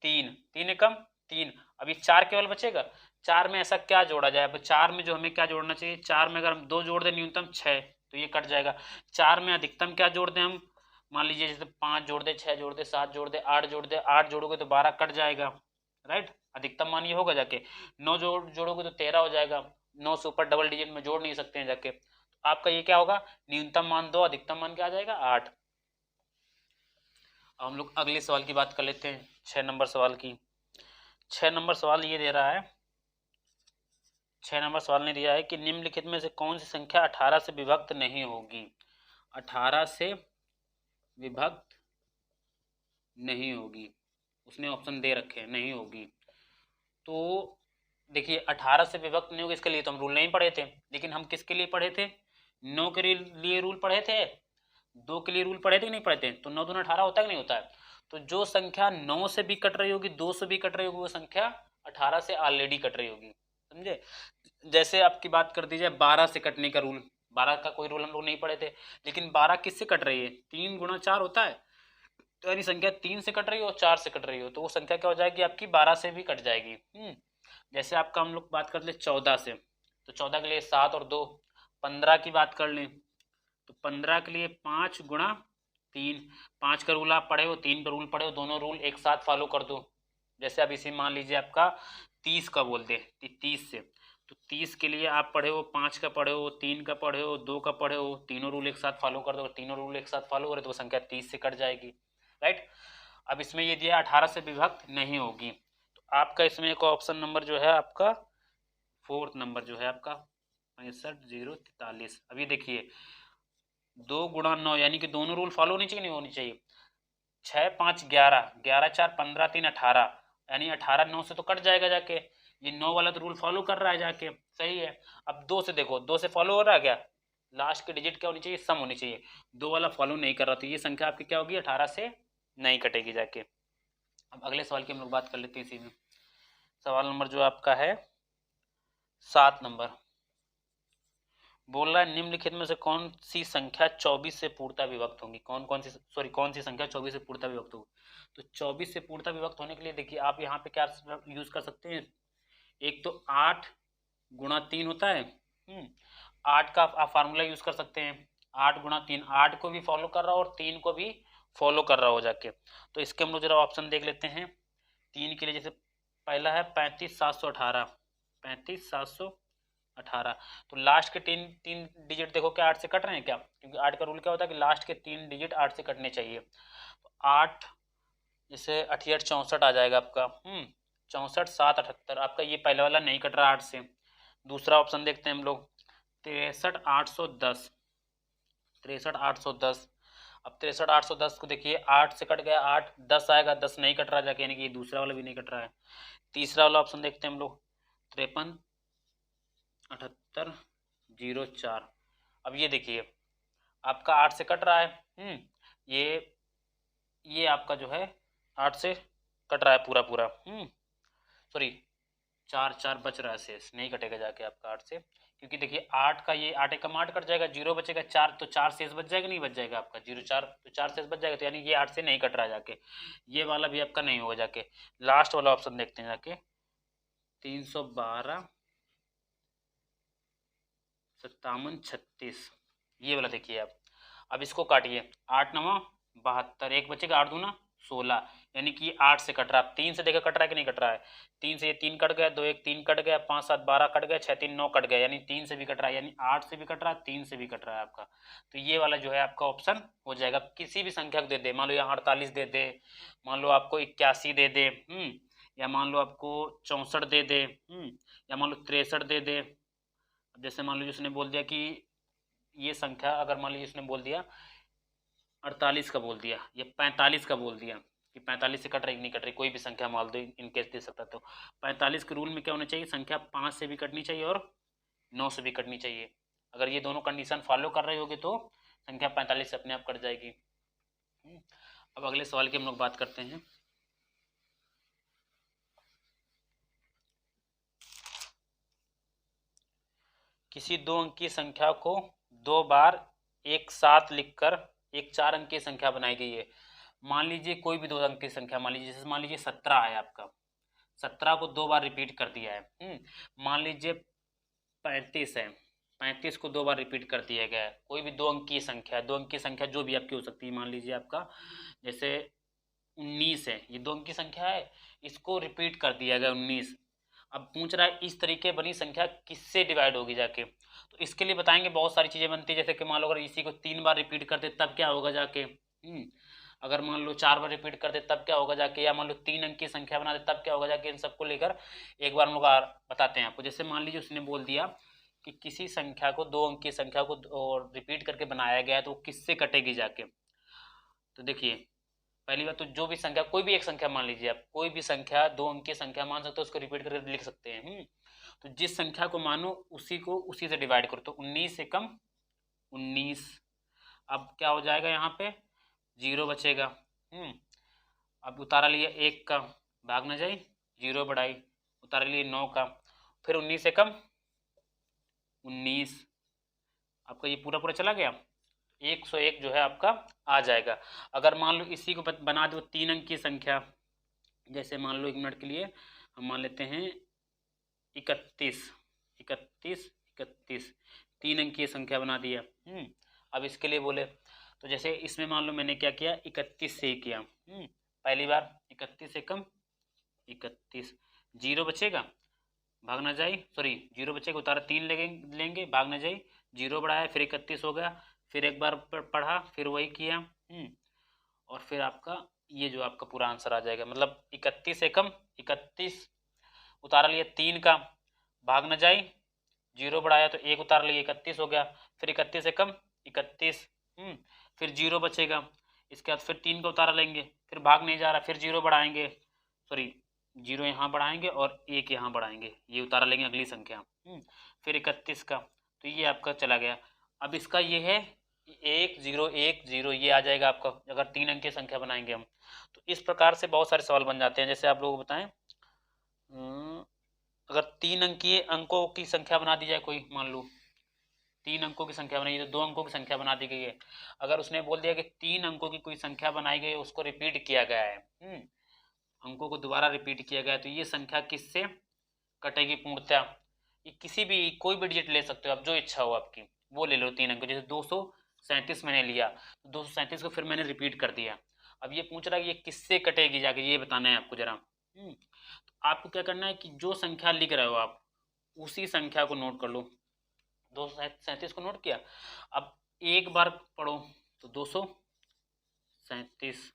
3, 3 एकम 3। अभी 4 केवल बचेगा। 4 में ऐसा क्या जोड़ा जाए, अब 4 में जो हमें क्या जोड़ना चाहिए, 4 में अगर हम 2 जोड़ दें न्यूनतम 6, तो ये कट जाएगा। 4 में अधिकतम क्या जोड़ दें हम, मान लीजिए जैसे 5 जोड़ दे, 6 जोड़ दे, 7 जोड़ दे, 8 जोड़ दे, 8 जोड़ोगे तो 12 कट जाएगा, राइट। अधिकतम मान ये होगा जाके। 9 जोड़ोगे तो 13 हो जाएगा, 9 से ऊपर डबल डिजिट में जोड़ नहीं सकते हैं जाके। आपका ये क्या होगा, न्यूनतम मान 2, अधिकतम मान क्या आ जाएगा, 8। अब हम लोग अगले सवाल की बात कर लेते हैं, 6 नंबर सवाल की। 6 नंबर सवाल ये दे रहा है, 6 नंबर सवाल ने दिया है कि निम्नलिखित में से कौन सी संख्या 18 से विभक्त नहीं होगी, 18 से विभक्त नहीं होगी। उसने ऑप्शन दे रखे हैं, नहीं होगी। तो देखिए 18 से विभक्त नहीं होगी, इसके लिए तो हम रूल नहीं पढ़े थे, लेकिन हम किसके लिए पढ़े थे, 9 के लिए रूल पढ़े थे, 2 के लिए रूल पढ़े थे कि नहीं पढ़े थे। तो 9 दूना 18 होता है कि नहीं होता है। तो जो संख्या 9 से भी कट रही होगी, 2 से भी कट रही होगी, वो संख्या 18 से ऑलरेडी कट रही होगी, समझे। जैसे आपकी बात कर दीजिए 12 से कटने का रूल, 12 का कोई रूल हम लोग नहीं पढ़े थे, लेकिन 12 किससे कट रही है, 3 गुणा 4 होता है। तो यानी संख्या 3 से कट रही हो, 4 से कट रही हो, तो वो संख्या क्या हो जाएगी आपकी, 12 से भी कट जाएगी। जैसे आपका हम लोग बात कर ले 14 से, तो 14 के लिए 7 और 2 15 की बात कर लें, तो 15 के लिए 5 गुणा 3, 5 का रूल आप पढ़े हो, 3 का रूल पढ़े हो, दोनों रूल एक साथ फॉलो कर दो। जैसे अब इसी मान लीजिए आपका 30 का बोलते 30 से, तो 30 के लिए आप पढ़े हो, 5 का पढ़े हो, 3 का पढ़े हो, 2 का पढ़े हो, तीनों रूल एक साथ फॉलो कर दो। तीनों रूल एक साथ फॉलो करें तो संख्या 30 से कट जाएगी, राइट। अब इसमें ये दिया 18 से विभक्त नहीं होगी, तो आपका इसमें एक ऑप्शन नंबर जो है आपका 4th नंबर जो है आपका 65 043। अभी देखिए 2 गुणा 9, यानी कि दोनों रूल फॉलो होनी चाहिए नहीं होनी चाहिए। 6 5 11, 11 4 15 3 18, यानी 18 9 से तो कट जाएगा जाके। ये 9 वाला तो रूल फॉलो कर रहा है जाके, सही है। अब 2 से देखो, 2 से फॉलो हो रहा है क्या, लास्ट की डिजिट क्या होनी चाहिए, सम होनी चाहिए। 2 वाला फॉलो नहीं कर रहा तो ये संख्या आपकी क्या होगी, 18 से नहीं कटेगी जाके। अब अगले सवाल की हम लोग बात कर लेते हैं इसी में। सवाल नंबर जो आपका है 7 नंबर, बोल रहा है निम्नलिखित में से कौन सी संख्या 24 से पूर्णतः विभक्त होगी, कौन सी संख्या 24 से पूर्णतः विभक्त होगी। तो 24 से पूर्णतः विभक्त होने के लिए देखिए आप यहाँ पे क्या यूज कर सकते हैं, एक तो 8 गुणा 3 होता है, 8 का आप फार्मूला यूज कर सकते हैं, 8 गुणा 3, 8 को भी फॉलो कर रहा हो और 3 को भी फॉलो कर रहा हो जाके। तो इसके हम लोग जरा ऑप्शन देख लेते हैं। 3 के लिए जैसे पहला है 35,718, 35,718। तो लास्ट के तीन तीन डिजिट देखो क्या 8 से कट रहे हैं क्या, क्योंकि 8 का रूल क्या होता है कि लास्ट के 3 डिजिट 8 से कटने चाहिए। तो 8 जैसे 88 64 आ जाएगा आपका, 64 7 78, आपका ये पहला वाला नहीं कट रहा 8 से। दूसरा ऑप्शन देखते हैं हम लोग 63,810, 63,810। अब 63,810 को देखिए 8 से कट गया, 8 10 आएगा, 10 नहीं कट रहा जाके, यानी कि दूसरा वाला भी नहीं कट रहा है। तीसरा वाला ऑप्शन देखते हैं हम लोग 53,78,04। अब ये देखिए आपका 8 से कट रहा है, ये आपका जो है 8 से कट रहा है पूरा पूरा, सॉरी 4 बच रहा है शेष, नहीं कटेगा जाके आपका 8 से, क्योंकि देखिए 8 का ये 8 एकम 8 कट जाएगा, 0 बचेगा 4, तो 4 शेष बच जाएगा, नहीं बच जाएगा आपका 0 4, तो 4 शेष बच जाएगा, तो यानी ये 8 से नहीं कट रहा जाके, ये वाला भी आपका नहीं होगा जाके। लास्ट वाला ऑप्शन देखते हैं जाके 312 57 36, ये वाला देखिए आप। अब इसको काटिए, 8 9 72, एक बचेगा 8 दूना 16, यानी कि 8 से कट रहा है। 3 से देखा कट रहा है कि नहीं कट रहा है, 3 से ये 3 कट गया, 2 1 3 कट गया, 5 7 12 कट गया, 6 3 9 कट गया, यानी 3 से भी कट रहा है, यानी 8 से भी कट रहा है, 3 से भी कट रहा है आपका। तो ये वाला जो है आपका ऑप्शन हो जाएगा। किसी भी संख्या को दे दे, मान लो यहाँ 48 दे दे, मान लो आपको 81 दे दे, या मान लो आपको 64 दे दे, या मान लो 63 दे दे। अब जैसे मान लो उसने बोल दिया कि ये संख्या, अगर मान लीजिए उसने बोल दिया 48 का बोल दिया या 45 का बोल दिया कि 45 से कट रही नहीं कट रही, कोई भी संख्या मान दो इनकेस दे सकता, तो 45 के रूल में क्या होना चाहिए, संख्या 5 से भी कटनी चाहिए और 9 से भी कटनी चाहिए। अगर ये दोनों कंडीशन फॉलो कर रहे होगे तो संख्या 45 से अपने आप कट जाएगी। अब अगले सवाल की हम लोग बात करते हैं। किसी 2 अंक की संख्या को 2 बार एक साथ लिखकर एक 4 अंक की संख्या बनाई गई है। मान लीजिए कोई भी 2 अंक की संख्या, मान लीजिए जैसे मान लीजिए 17 है आपका, 17 को 2 बार रिपीट कर दिया है। मान लीजिए 35 है, 35 को 2 बार रिपीट कर दिया गया है। कोई भी 2 अंक की संख्या, 2 अंक की संख्या जो भी आपकी हो सकती है, मान लीजिए आपका जैसे 19 है, ये 2 अंक की संख्या है, इसको रिपीट कर दिया गया 19। अब पूछ रहा है इस तरीके बनी संख्या किससे डिवाइड होगी जाके, तो इसके लिए बताएंगे बहुत सारी चीजें बनती है, जैसे कि मान लो अगर इसी को 3 बार रिपीट कर दे तब क्या होगा जाके, अगर मान लो 4 बार रिपीट कर दे तब क्या होगा जाके, या मान लो 3 अंक की संख्या बना दे तब क्या होगा जाके। इन सबको लेकर एक बार हम लोग बताते हैं आपको। जैसे मान लीजिए उसने बोल दिया कि किसी संख्या को 2 अंक की संख्या को और रिपीट करके बनाया गया है तो वो किससे कटेगी जाके। तो देखिए पहली बात तो जो भी संख्या, कोई भी एक संख्या मान लीजिए आप, कोई भी संख्या 2 अंक की संख्या मान सकते हो, उसको रिपीट करके लिख सकते हैं। तो जिस संख्या को मानो उसी को उसी से डिवाइड करो, तो 19 से कम 19। अब क्या हो जाएगा, यहाँ पे 0 बचेगा। अब उतारा लिया 1 का, भाग न जाए 0 बढ़ाई, उतारा लिए 9 का, फिर 19 से कम 19, आपका ये पूरा पूरा चला गया, 101 जो है आपका आ जाएगा। अगर मान लो इसी को बना दो 3 अंक की संख्या, जैसे मान लो 1 मिनट के लिए हम मान लेते हैं 31, 31 31, 3 अंक की संख्या बना दिया। अब इसके लिए बोले तो जैसे इसमें मान लो मैंने क्या किया, 31 से ही किया। पहली बार 31 से कम 31, 0 बचेगा, भाग ना जाए, सॉरी 0 बचेगा, उतारा 3 लेंगे, भाग ना जाए, 0 बढ़ाया, फिर 31 हो गया, फिर एक बार पढ़ा, फिर वही किया, और फिर आपका ये जो आपका पूरा आंसर आ जाएगा। मतलब 31 से कम 31, उतारा लिया 3 का, भाग न जाए, 0 बढ़ाया तो 1 उतार लिया, 31 हो गया, फिर 31 से कम 31, फिर 0 बचेगा, इसके बाद फिर 3 का उतारा लेंगे, फिर भाग नहीं जा रहा, फिर 0 बढ़ाएंगे, सॉरी 0 यहाँ बढ़ाएंगे और 1 यहाँ बढ़ाएंगे, ये उतारा लेंगे अगली संख्या, फिर 31 का, तो ये आपका चला गया। अब इसका ये है 1010 ये आ जाएगा आपका, अगर 3 अंक की संख्या बनाएंगे हम। तो इस प्रकार से बहुत सारे सवाल बन जाते हैं। जैसे आप लोगों को बताएं, अगर 3 अंकीय अंकों की संख्या बना दी जाए, कोई मान लो 3 अंकों की संख्या बनाई, तो 2 अंकों की संख्या बना दी गई है। अगर उसने बोल दिया कि 3 अंकों की कोई संख्या बनाई गई है, उसको रिपीट किया गया है, अंकों को दोबारा रिपीट किया गया है, तो ये संख्या किससे कटेगी पूर्णतः? ये किसी भी कोई भी डिजिट ले सकते हो आप, जो इच्छा हो आपकी वो ले लो 3 अंक। जैसे 237 मैंने लिया, तो 237 को फिर मैंने रिपीट कर दिया। अब ये पूछ रहा है कि ये किससे कटेगी, जाके ये बताना है आपको जरा। आपको क्या करना है कि जो संख्या लिख रहे हो आप, उसी संख्या को नोट कर लो। 237 को नोट किया, अब एक बार पढ़ो तो 237,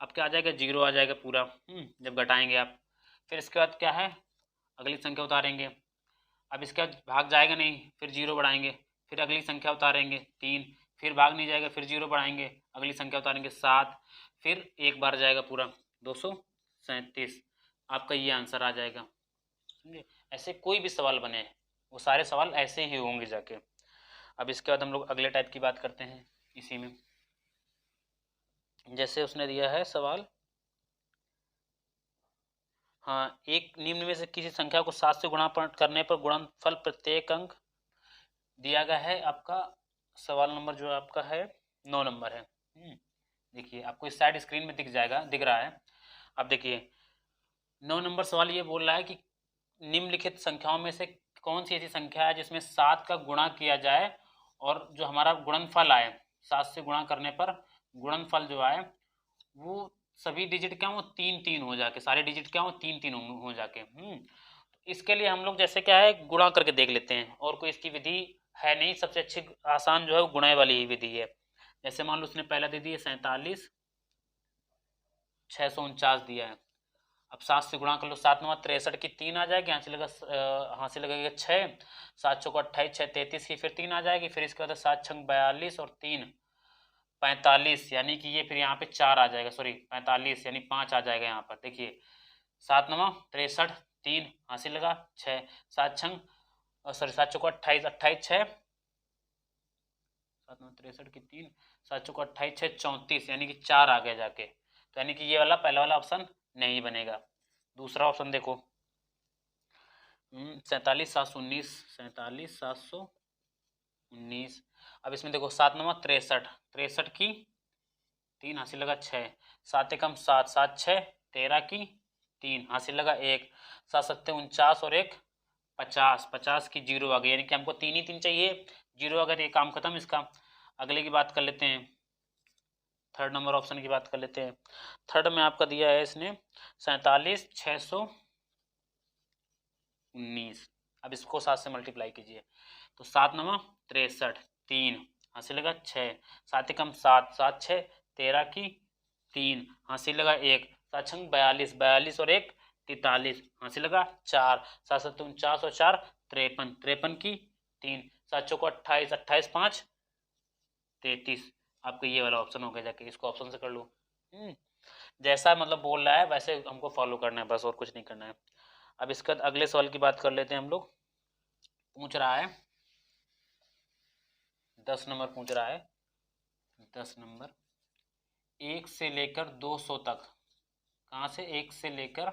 अब क्या आ जाएगा, 0 आ जाएगा पूरा, जब घटाएंगे आप। फिर इसके बाद क्या है, अगली संख्या उतारेंगे। अब इसके बाद भाग जाएगा नहीं, फिर 0 बढ़ाएंगे, फिर अगली संख्या उतारेंगे 3, फिर भाग नहीं जाएगा, फिर 0 बढ़ाएंगे, अगली संख्या उतारेंगे 7, फिर एक बार जाएगा पूरा 237। आपका ये आंसर आ जाएगा, समझे? ऐसे कोई भी सवाल बने, वो सारे सवाल ऐसे ही होंगे जाके। अब इसके बाद हम लोग अगले टाइप की बात करते हैं इसी में। जैसे उसने दिया है सवाल, हाँ, एक निम्न में से किसी संख्या को 7 से गुणा करने पर गुणनफल प्रत्येक अंक दिया गया है। आपका सवाल नंबर जो आपका है 9 नंबर है। देखिए आपको इस साइड स्क्रीन में दिख रहा है। अब देखिए 9 नंबर सवाल ये बोल रहा है कि निम्नलिखित संख्याओं में से कौन सी ऐसी संख्या है जिसमें 7 का गुणा किया जाए और जो हमारा गुणनफल आए, 7 से गुणा करने पर गुणनफल जो आए वो सभी डिजिट क्या हो, 3 3 हो जाके, सारे डिजिट क्या हो, 3 3 हो जाके। इसके लिए हम लोग जैसे क्या है, गुणा करके देख लेते हैं, और कोई इसकी विधि है नहीं। सबसे अच्छी आसान जो है वो गुणा वाली ही विधि है। जैसे मान लो उसने पहला दे दिया 47 649 दिया है। अब 7 से गुणा कर लो, 7 9 63 की 3 आ जाएगी, यहाँ से लगेगा 6, 7 चौको 28, 6 33 की फिर 3 आ जाएगी, फिर इसके बाद 7 छंग 42 और 3 45, यानी कि ये फिर यहाँ पे 4 आ जाएगा, सॉरी 45 यानी 5 आ जाएगा यहाँ पर। देखिए 7 9 63, 3 हासिल लगा 6, 7 छंग सॉरी 7 चौको 28, 28 6, 7 9 63 की 3, 7 चौको 28 6 34, यानी कि 4 आ गया जाके। तो यानी कि ये वाला पहला वाला ऑप्शन नहीं बनेगा। दूसरा ऑप्शन देखो, 47 719 अब इसमें देखो 7 9 63, 63 की 3 हासिल लगा 6, 7 एकम 7, 7 6 13 की 3 हासिल लगा 1, 7 7 49 और 1 50, 50 की 0 आ गई, यानी कि हमको 3 ही 3 चाहिए, 0 अगर ये काम खत्म इसका। अगले की बात कर लेते हैं, थर्ड नंबर ऑप्शन की बात कर लेते हैं। थर्ड में आपका दिया है इसने 47 619। अब इसको 7 से मल्टीप्लाई कीजिए, तो 7 9 63, 3 हासिल लगा 6, 7 एकम 7, 7 6 13 की 3 हासिल लगा 1, 7 छंग 42, 42 और 1 43 हासिल लगा 4, 7 7 49 और 4 53, 53 की 3, 7 चौको 28, 28 5 33। आपका ये वाला ऑप्शन हो गया जाके, इसको ऑप्शन से कर लो। जैसा मतलब बोल रहा है वैसे हमको फॉलो करना है बस, और कुछ नहीं करना है। अब इसके बाद अगले सवाल की बात कर लेते हैं हम लोग। पूछ रहा है 10 नंबर पूछ रहा है, 10 नंबर 1 से लेकर 200 तक, कहाँ से 1 से लेकर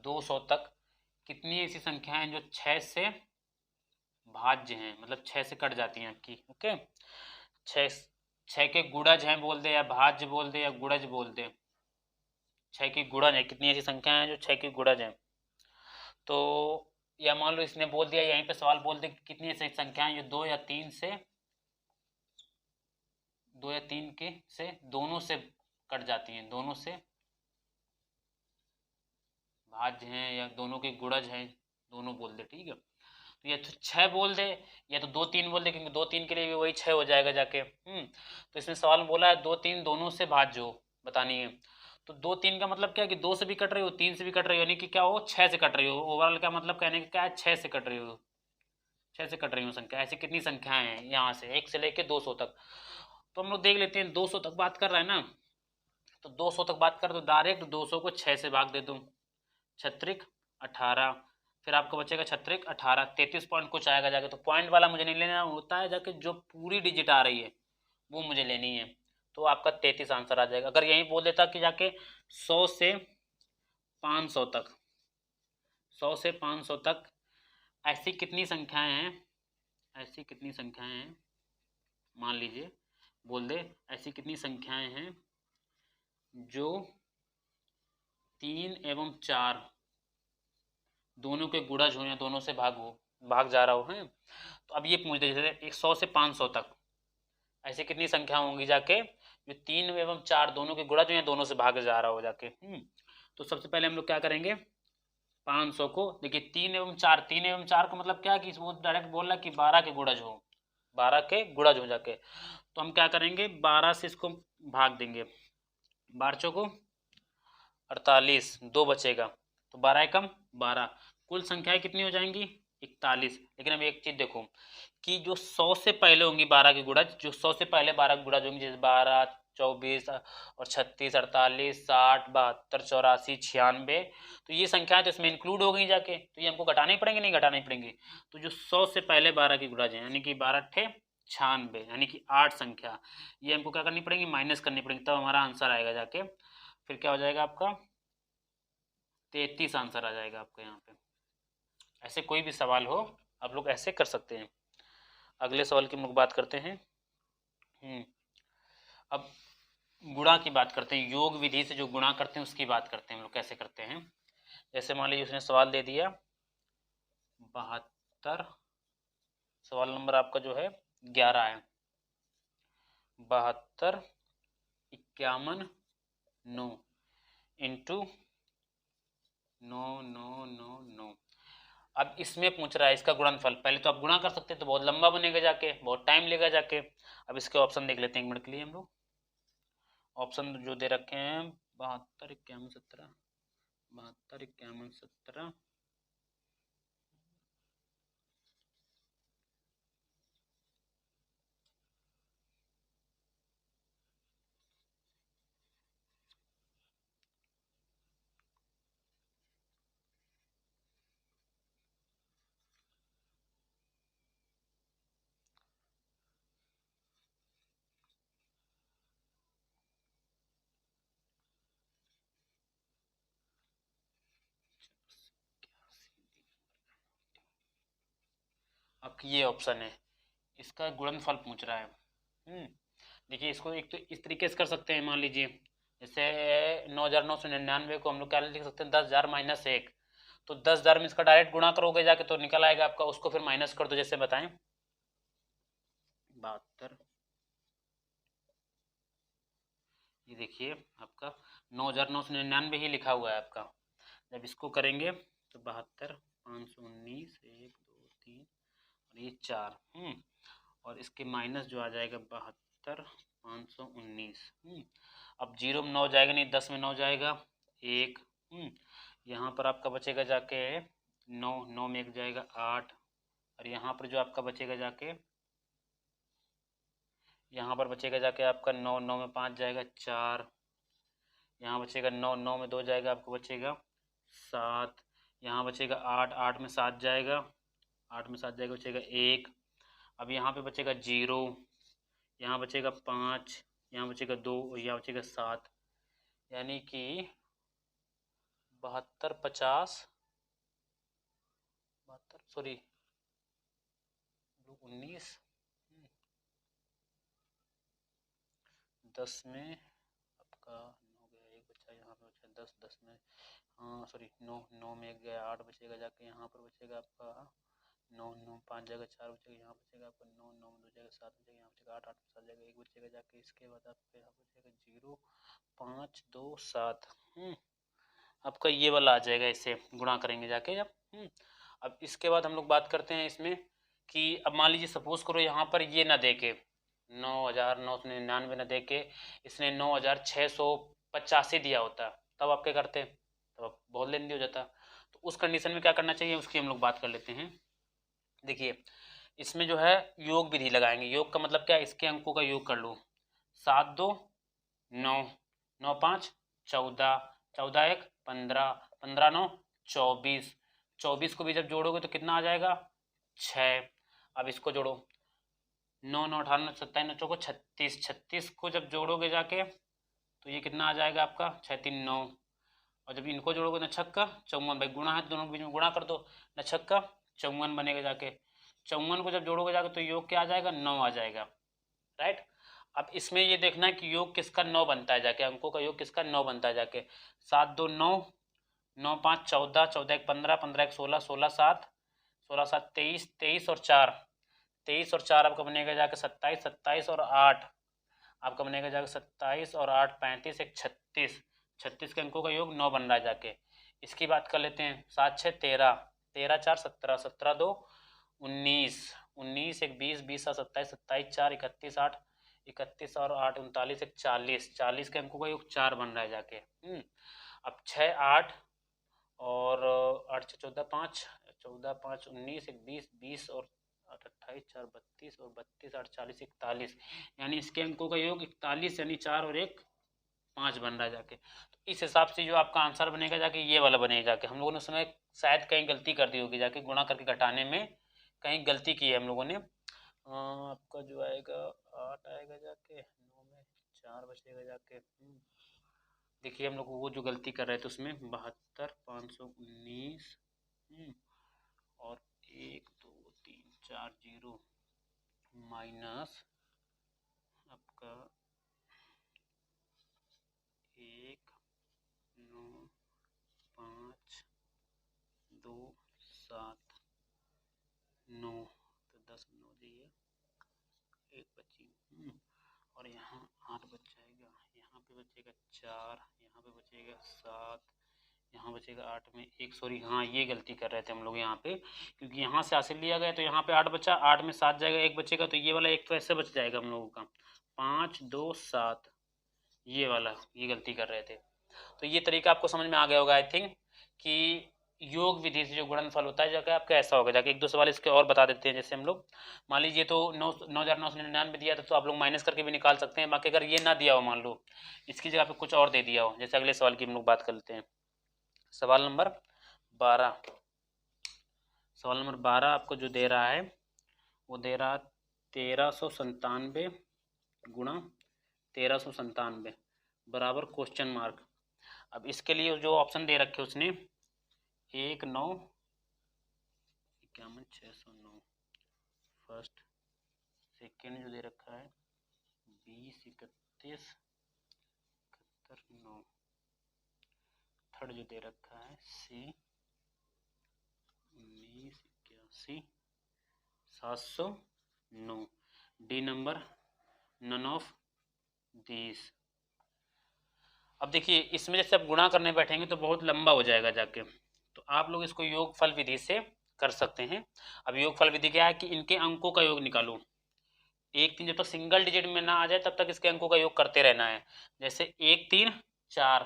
200 तक कितनी ऐसी संख्याएं हैं जो 6 से भाज्य हैं, मतलब 6 से कट जाती हैं आपकी। ओके, 6 के गुणज हैं बोल दे, या भाज्य बोल दे, या गुणज बोल दे। 6 की गुणज है, कितनी ऐसी संख्याएं हैं जो 6 की गुणज हैं। तो या मान लो इसने बोल दिया, यहीं पे सवाल बोल दे कितनी ऐसी संख्याएं जो 2 या 3 से, 2 या 3 के से दोनों से कट जाती हैं, दोनों से भाज्य हैं या दोनों के गुणज हैं, दोनों बोल दे, ठीक है। तो या तो 6 बोल दे, या तो 2 3 बोल दे, क्योंकि 2 3 के लिए भी वही 6 हो जाएगा जाके। तो इसमें सवाल में बोला है 2 3 दोनों से भाज्य हो, बतानी है। तो 2 3 का मतलब क्या है कि 2 से भी कट रही हो, 3 से भी कट रही हो, यानी कि क्या हो, 6 से कट रही हो। ओवरऑल क्या मतलब कहने का क्या है, 6 से कट रही हो, 6 से कट रही हो संख्या। ऐसी कितनी संख्याएं हैं यहाँ से 1 से लेके 200 तक। तो हम लोग देख लेते हैं, 200 तक बात कर रहे हैं ना, तो 200 तक बात कर, तो डायरेक्ट 200 को 6 से भाग दे दूँ, 6 18, फिर आपका बचेगा 36 18 33 पॉइंट कुछ आएगा जाके। तो पॉइंट वाला मुझे नहीं लेना होता है, जाके जो पूरी डिजिट आ रही है वो मुझे लेनी है। तो आपका 33 आंसर आ जाएगा। अगर यही बोल देता कि जाके 100 से 500 तक, 100 से 500 तक ऐसी कितनी संख्याएं हैं, ऐसी कितनी संख्याएं हैं, मान लीजिए बोल दे ऐसी कितनी संख्याएं हैं जो 3 एवं 4 दोनों के गुणज हो या दोनों से भाग जा रहा हो है। तो अब ये पूछ दे जैसे 100 से 500 तक ऐसी कितनी संख्या होंगी जाके जो 3 एवं 4 दोनों के गुणज हो या दोनों से भाग जा रहा हो जाके। तो सबसे पहले हम लोग क्या करेंगे, 500 को देखिए 3 एवं 4, 3 एवं 4 का मतलब क्या कि वो डायरेक्ट बोल रहा है कि 12 के गुणज हो, 12 के गुणज हो जाके। तो हम क्या करेंगे 12 से इसको भाग देंगे, 12 चौको 48, 2 बचेगा तो 12 एकम 12, कुल संख्याएं कितनी हो जाएंगी 41। लेकिन अब एक चीज देखो कि जो 100 से पहले होंगी 12 की गुणज, जो 100 से पहले 12 की गुणज होंगी जैसे 12 24 और 36 48 60 72 84 96, तो ये संख्याएं तो इसमें इंक्लूड हो गई जाके, तो ये हमको घटाने ही पड़ेंगे, नहीं घटाने ही पड़ेंगे। तो जो 100 से पहले 12 की गुणज है यानी कि 12 अट्ठे 96 यानी कि 8 संख्या, ये हमको क्या करनी पड़ेगी माइनस करनी पड़ेगी, तब हमारा आंसर आएगा जाके। फिर क्या हो जाएगा आपका 33 आंसर आ जाएगा आपका यहाँ पे। ऐसे कोई भी सवाल हो आप लोग ऐसे कर सकते हैं। अगले सवाल की हम लोग बात करते हैं। अब गुणा की बात करते हैं, योग विधि से जो गुणा करते हैं उसकी बात करते हैं हम लोग कैसे करते हैं। जैसे मान लीजिए उसने सवाल दे दिया 72, सवाल नंबर आपका जो है 11 है, 72 51 9 इंटू 9 9 9 9। अब इसमें पूछ रहा है इसका गुणनफल, पहले तो आप गुणा कर सकते हैं तो बहुत लंबा बनेगा जाके, बहुत टाइम लेगा जाके। अब इसके ऑप्शन देख लेते हैं एक मिनट के लिए हम लोग। ऑप्शन जो दे रखे हैं 72 51 17, 72 51 17, अब ये ऑप्शन है, इसका गुणनफल पूछ रहा है। देखिए इसको एक तो इस तरीके से कर सकते हैं, मान लीजिए जैसे 9999 को हम लोग क्या लिख सकते हैं 10,000 माइनस 1, तो 10,000 में इसका डायरेक्ट गुणा करोगे जाके तो निकल आएगा आपका, उसको फिर माइनस कर दो जैसे बताएं 72, ये देखिए आपका 9999 ही लिखा हुआ है आपका। जब इसको करेंगे तो 72 519 1 2 3 और ये 4, और इसके माइनस जो आ जाएगा 72 519। अब 0 में 9 जाएगा नहीं, 10 में 9 जाएगा 1, यहाँ पर आपका बचेगा जाके 9, 9 में 1 जाएगा 8, और यहाँ पर जो आपका बचेगा जाके, यहाँ पर बचेगा जाके आपका 9, 9 में 5 जाएगा 4, यहाँ बचेगा 9, 9 में 2 जाएगा आपको बचेगा 7, यहाँ बचेगा 8, 8 में 7 जाएगा, 8 में 7 जाएगा बचेगा 1। अब यहाँ पे बचेगा 0, यहाँ बचेगा 5, यहाँ बचेगा 2 और यहाँ बचेगा 7, यानी कि 72 50 72 सॉरी 19, 10 में आपका 9 गया, एक बचा यहाँ पे बचा 10, 10 में हाँ सॉरी 9, 9 में 1 गया 8 बचेगा जाके, यहाँ पर बचेगा आपका 9, 9 5 जाएगा 4 बचेगा, यहाँ बचेगा आपका 9, 9 में 2 जाएगा 7 बचेगा, यहाँ बचेगा 8, 8 में 7 जाएगा 1 बचेगा जाके, इसके बाद आपका यहाँ बचेगा 0 5 2 7। आपका ये वाला आ जाएगा, इससे गुणा करेंगे जाके जब। अब इसके बाद हम लोग बात करते हैं इसमें कि अब मान लीजिए सपोज करो यहाँ पर ये ना दे के 9,999 ना दे के इसने 9,685 दिया होता, तब आप क्या करते, तब आप बहुत लेंदी हो जाता। तो उस कंडीशन में क्या करना चाहिए उसकी हम लोग बात कर लेते हैं। देखिए इसमें जो है योग विधि लगाएंगे, योग का मतलब क्या, इसके अंकों का योग कर लो, 7 2 9, 9 5 14, 14 1 15, 15 9 24, 24 को भी जब जोड़ोगे तो कितना आ जाएगा 6। अब इसको जोड़ो 9 9 18 27 9 चौको 36, 36 को जब जोड़ोगे जाके तो ये कितना आ जाएगा आपका 6 3 9। और जब इनको जोड़ोगे न छक्का 54, भाई गुणा है दोनों के बीच में गुणा कर दो, न छक्का 54 बनेगा जाके। 54 को जब जोड़ोगे जाके तो योग क्या आ जाएगा 9 आ जाएगा, राइट। अब इसमें ये देखना है कि योग किसका 9 बनता है जाके, अंकों का योग किसका 9 बनता है जाके। 7 2 9, 9 5 14, 14 1 15, 15 1 16, 16 7, 16 7 23, 23 और 4, 23 और 4 आपका बनेगा जाके 27, 27 और 8 आपका बनेगा जाके 27 और 8 35 1 36, 36 के अंकों का योग 9 बन रहा है जाके। इसकी बात कर लेते हैं। 7 6 13, 13 4 17, 17 2 19, 19 1 20, 20 7 27, 27 4 31 8, 31 और 8 39 1 40, 40 के अंकों का योग 4 बन रहा है जाके। अब 6 8 और 8 6 14 5, 14 5 19 1 20, 20 और 8 28 4 32 और 32 8 40 41, यानी इसके अंकों का योग 41, यानी 4 और 1 5 बन रहा है जाके। तो इस हिसाब से जो आपका आंसर बनेगा जाके ये वाला बनेगा जाके। हम लोगों ने उसमें शायद कहीं गलती कर दी होगी जाके, गुणा करके घटाने में कहीं गलती की है हम लोगों ने। आपका जो आएगा 8 आएगा जाके, 9 में 4 बचेगा जाके। देखिए हम लोग वो जो गलती कर रहे थे उसमें 72 519 और 1 2 3 4 0 माइनस आपका 1 9 5 2 7 9, तो 10 9 दिए 1 बची, और यहाँ 8 बच जाएगा, यहाँ पे बचेगा 4, यहाँ पे बचेगा 7, यहाँ बचेगा 8 में 1, सॉरी हाँ ये गलती कर रहे थे हम लोग यहाँ पे, क्योंकि यहाँ से हासिल लिया गया तो यहाँ पे 8 बचा, 8 में 7 जाएगा 1 बचेगा, तो ये वाला 1 तो ऐसे बच जाएगा हम लोगों का 5 2 7, ये वाला ये गलती कर रहे थे। तो ये तरीका आपको समझ में आ गया होगा आई थिंक, कि योग विधि से जो गुणनफल होता है जाके आपका ऐसा होगा जाके। एक दो सवाल इसके और बता देते हैं। जैसे हम लोग मान लीजिए तो 9,999 दिया था तो आप लोग माइनस करके भी निकाल सकते हैं। बाकी अगर ये ना दिया हो, मान लो इसकी जगह पे कुछ और दे दिया हो, जैसे अगले सवाल की हम लोग बात कर लेते हैं। सवाल नंबर 12, सवाल नंबर 12 आपको जो दे रहा है वो दे रहा 1397 गुणा 1397 बराबर क्वेश्चन मार्क। अब इसके लिए जो ऑप्शन दे रखे उसने 1 9 51 609, फर्स्ट सेकेंड जो दे रखा है 20 31 71 9, थर्ड जो दे रखा है C 19 81 709, D number none of these. अब देखिए इसमें जैसे आप गुणा करने बैठेंगे तो बहुत लंबा हो जाएगा जाके, तो आप लोग इसको योगफल विधि से कर सकते हैं। अब योगफल विधि क्या है कि इनके अंकों का योग निकालो। 1 3 जब तक सिंगल डिजिट में ना आ जाए तब तक इसके अंकों का योग करते रहना है। जैसे 1 3 4,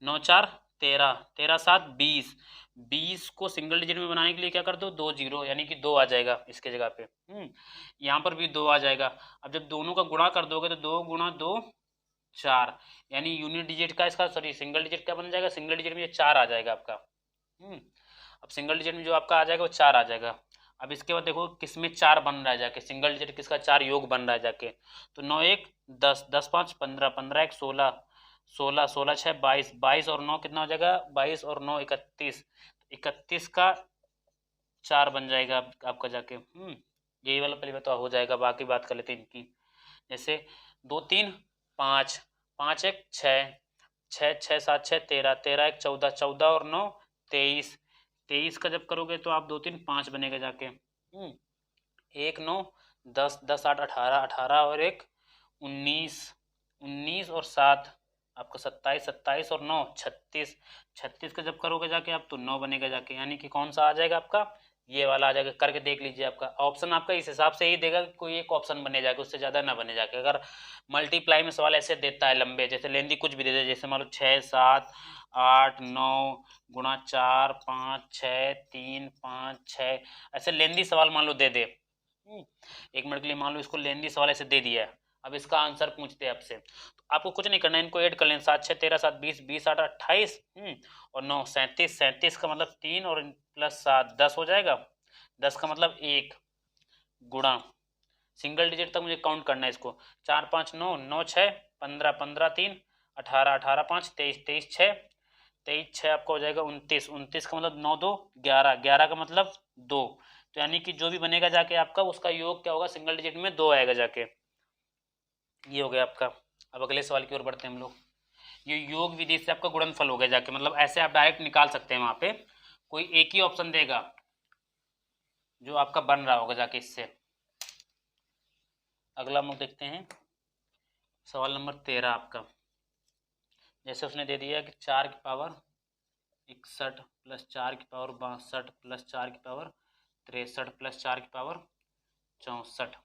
9 4 13, 13 7 20, 20 को सिंगल डिजिट में बनाने के लिए क्या कर दो 2 0, यानी कि 2 आ जाएगा इसके जगह पे। यहाँ पर भी 2 आ जाएगा। अब जब दोनों का गुणा कर दोगे तो 2 गुणा 2 4, यानी यूनिट डिजिट का इसका सॉरी सिंगल डिजिट क्या बन जाएगा, सिंगल डिजिट में ये 4 आ जाएगा आपका। अब सिंगल डिजिट में जो आपका आ जाएगा वो 4 आ जाएगा। अब इसके बाद देखो किसमें 4 बन रहा है जाके, सिंगल डिजिट किसका 4 योग बन रहा है जाके, तो 9 1 10, 10 5 15, 15 1 16, 16, 16 6 22, 22 और 9 कितना हो जाएगा 22 और 9 31, 31 का 4 बन जाएगा आपका जाके। यही वाला पहले तो हो जाएगा। बाकी बात कर लेते हैं इनकी। जैसे 2 3 5, 5 1 6, 6 6 7 6 13, 13 1 14, 14 और 9 23, 23 का जब करोगे तो आप 2 3 5 बनेगा जाके। 1 9 10, 10 8 18, 18 और 1 19, 19 और 7 आपका 27, 27 और 9 36, 36 का जब करोगे जाके आप तो 9 बनेगा जाके, यानी कि कौन सा आ जाएगा आपका ये वाला आ जाएगा। करके देख लीजिए, आपका ऑप्शन आपका इस हिसाब से ही देगा कि कोई एक ऑप्शन बने जाके, उससे ज़्यादा ना बने जाके। अगर मल्टीप्लाई में सवाल ऐसे देता है लंबे, जैसे लेंदी कुछ भी दे दे, जैसे मान लो 6 7 8 9 गुणा 4 5 6 3 5 6, ऐसे लेंदी सवाल मान लो दे दे। 1 मिनट के लिए मान लो इसको लेंदी सवाल ऐसे दे दिया है, अब इसका आंसर पूछते हैं आपसे, तो आपको कुछ नहीं करना है, इनको ऐड कर लें, 7 6 13 7 20 20 8 28 और 9 37 37 का मतलब 3 और प्लस 7 10 हो जाएगा। 10 का मतलब 1 गुणा सिंगल डिजिट तक मुझे काउंट करना है इसको, 4 5 9 9 6 15 15 3 18 18 5 23 23 6 23 6 आपका हो जाएगा 29 29 का मतलब 9 2 11 11 का मतलब 2। तो यानी कि जो भी बनेगा जाके आपका उसका योग क्या होगा, सिंगल डिजिट में 2 आएगा जाके। ये हो गया आपका। अब अगले सवाल की ओर बढ़ते हैं हम लोग। ये योग विधि से आपका गुणनफल हो गया जाके, मतलब ऐसे आप डायरेक्ट निकाल सकते हैं, वहां पे कोई एक ही ऑप्शन देगा जो आपका बन रहा होगा जाके इससे। अगला हम लोग देखते हैं सवाल नंबर 13 आपका। जैसे उसने दे दिया कि 4 की पावर 61 प्लस 4 की पावर 62 प्लस 4 की पावर 63 प्लस 4 की पावर 64,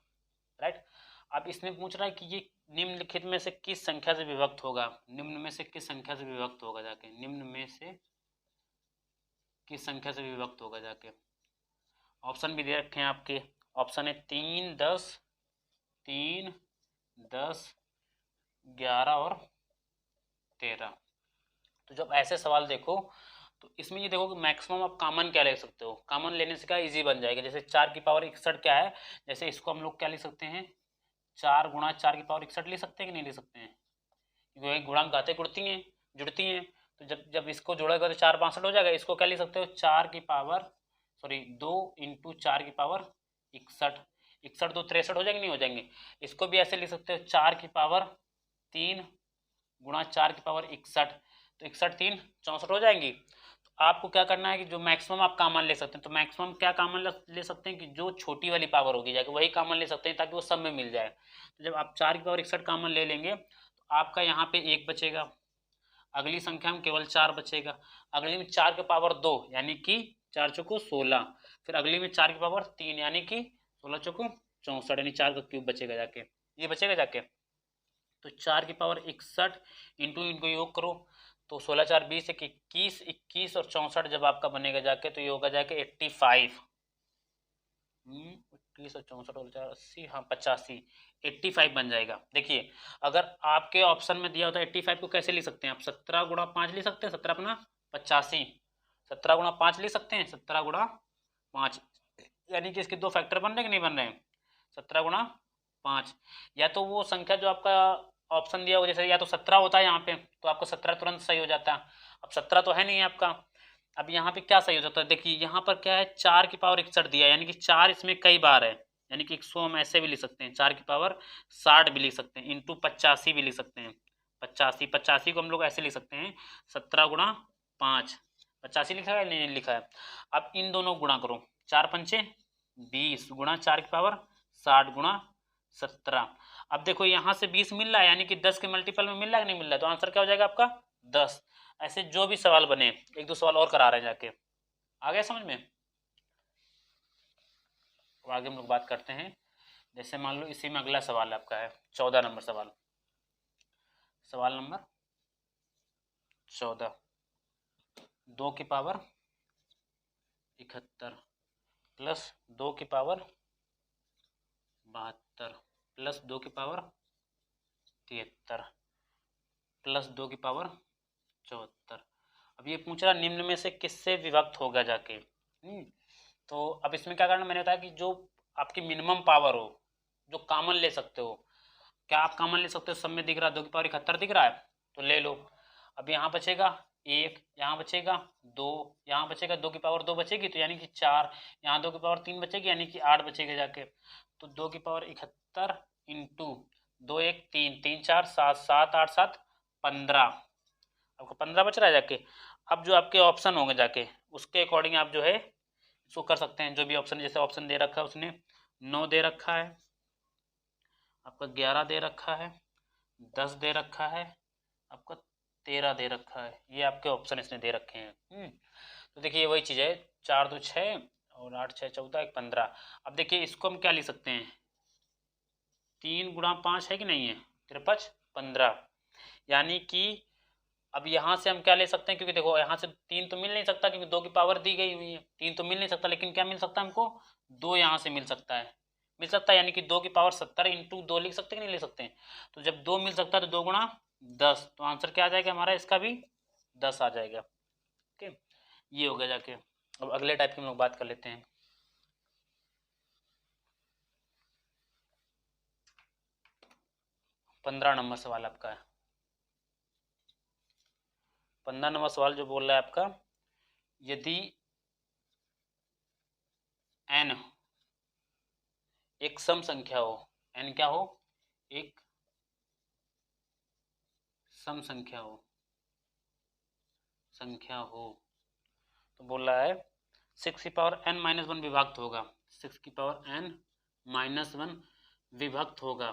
राइट। अब इसने पूछ रहा है कि ये निम्नलिखित में से किस संख्या से विभक्त होगा, निम्न में से किस संख्या से विभक्त होगा जाके, निम्न में से किस संख्या से विभक्त होगा जाके। ऑप्शन भी दे रखे हैं आपके, ऑप्शन है 3 10 3 10 11 और 13। तो जब ऐसे सवाल देखो तो इसमें ये देखो कि मैक्सिमम आप कॉमन क्या ले सकते हो, कॉमन लेने से क्या इजी बन जाएगा। जैसे 4 की पावर 61 क्या है, जैसे इसको हम लोग क्या ले सकते हैं, 4 गुणा 4 की पावर 61 ले सकते हैं कि नहीं ले सकते हैं, क्योंकि गुणांक आते जुड़ती हैं। तो जब जब इसको जोड़ेगा तो 4 62 हो जाएगा। इसको क्या ले सकते हो, 4 की पावर 2 इंटू 4 की पावर 61, 61 2 63 हो जाएंगे नहीं हो जाएंगे। इसको भी ऐसे ले सकते हो, 4 की पावर 3 गुणा 4 की पावर 61, तो 61 3 64 हो जाएंगी। तो आपको क्या करना है कि जो मैक्सिमम आप कॉमन ले सकते हैं, तो मैक्सिमम क्या कॉमन ले सकते हैं कि जो छोटी वाली पावर होगी जाके वही कॉमन ले सकते हैं, ताकि वो सब में मिल जाए। तो जब आप 4 की पावर 61 कॉमन ले लेंगे तो आपका यहाँ पे 1 बचेगा, अगली संख्या में केवल 4 बचेगा, अगली में 4 की पावर 2 यानी कि 4 चौको 16, फिर अगली में 4 की पावर 3 यानी कि 16 चौको 64, यानी 4 का क्यूब बचेगा जाके, ये बचेगा जाके। तो 4 की पावर 61 इंटू इनको योग करो, तो 16 4 20 21 21 और 64 जब आपका बनेगा जाके तो ये होगा जाके 85। 21 और 64 और 4 80, हाँ 85, 85 बन जाएगा। देखिए अगर आपके ऑप्शन में दिया होता है 85 को कैसे ले सकते हैं आप, 17 गुणा 5 ले सकते हैं, 17 अपना 85, 17 गुणा 5 ले सकते हैं, 17 गुणा 5, यानी कि इसके दो फैक्टर बन रहे कि नहीं बन रहे हैं, 17 गुणा 5। या तो वो संख्या जो आपका ऑप्शन दिया हो, जैसे या तो 17 होता है यहाँ पे तो आपको 17 तुरंत सही हो जाता है, अब 17 तो है नहीं आपका। अब यहाँ पे क्या सही हो जाता है, देखिए यहाँ पर क्या है, 4 की पावर 61 दिया है, यानी कि 4 इसमें कई बार है, यानी कि 100 हम ऐसे भी लिख सकते हैं, 4 की पावर 60 भी लिख सकते हैं, इंटू 85 भी लिख सकते हैं, 85 को हम लोग ऐसे लिख सकते हैं 17 गुणा 5, 85 लिखा है नहीं लिखा है। अब इन दोनों गुणा करो, 4 पंचे 20 गुणा 4 की पावर 60 गुणा 17। अब देखो यहाँ से 20 मिल रहा है, यानी कि 10 के मल्टीपल में मिल रहा है कि नहीं मिल रहा है, तो आंसर क्या हो जाएगा आपका 10। ऐसे जो भी सवाल बने, एक दो सवाल और करा रहे हैं जाके, आ गया समझ में। तो आगे हम लोग बात करते हैं, जैसे मान लो इसी में अगला सवाल आपका है 14 नंबर सवाल, सवाल नंबर 14, 2 की पावर 71 प्लस 2 की पावर 72 प्लस 2 की पावर 73 प्लस 2 की पावर 74। अब ये पूछ रहा निम्न में से किससे विभक्त होगा जाके। तो अब इसमें क्या करना, मैंने बताया कि जो आपकी मिनिमम पावर हो, जो कॉमन ले सकते हो, क्या आप कॉमन ले सकते हो, सब में दिख रहा है 2 की पावर 71 दिख रहा है तो ले लो। अब यहाँ बचेगा 1, यहाँ बचेगा 2, यहाँ बचेगा 2 की पावर 2 बचेगी तो यानी कि 4, यहाँ 2 की पावर 3 बचेगी यानी कि 8 बचेगा जाके। तो 2 की पावर 71 इंटू 2 1 3 3 4 7 7 8 7 15, आपको 15 बच रहा है जाके। अब जो आपके ऑप्शन होंगे जाके उसके अकॉर्डिंग आप जो है इसको कर सकते हैं, जो भी ऑप्शन, जैसे ऑप्शन दे रखा है उसने 9 दे रखा है, आपका 11 दे रखा है, 10 दे रखा है, आपका 13 दे रखा है, ये आपके ऑप्शन इसने दे रखे हैं। तो देखिए वही चीज़ है, 4 2 6 और 8 6 14 1 15। अब देखिए इसको हम क्या लिख सकते हैं, 3 गुणा 5 है कि नहीं है, 53 15, यानी कि अब यहाँ से हम क्या ले सकते हैं, क्योंकि देखो यहाँ से 3 तो मिल नहीं सकता क्योंकि 2 की पावर दी गई हुई है, 3 तो मिल नहीं सकता, लेकिन क्या मिल सकता है हमको, 2 यहाँ से मिल सकता है, मिल सकता है, यानी कि 2 की पावर 70 इंटू 2 लिख सकते हैं कि नहीं लिख सकते हैं। तो जब 2 मिल सकता है तो 2 गुणा 10, तो आंसर क्या आ जाएगा हमारा, इसका भी 10 आ जाएगा। ओके, ये हो गया जाके। अब अगले टाइप की हम लोग बात कर लेते हैं। पंद्रह नंबर सवाल आपका है। 15 नंबर सवाल जो बोल रहा है आपका, यदि n एक सम संख्या हो, n क्या हो, एक सम संख्या हो, तो बोल रहा है 6 की पावर n माइनस वन विभक्त होगा, 6 की पावर n माइनस वन विभक्त होगा,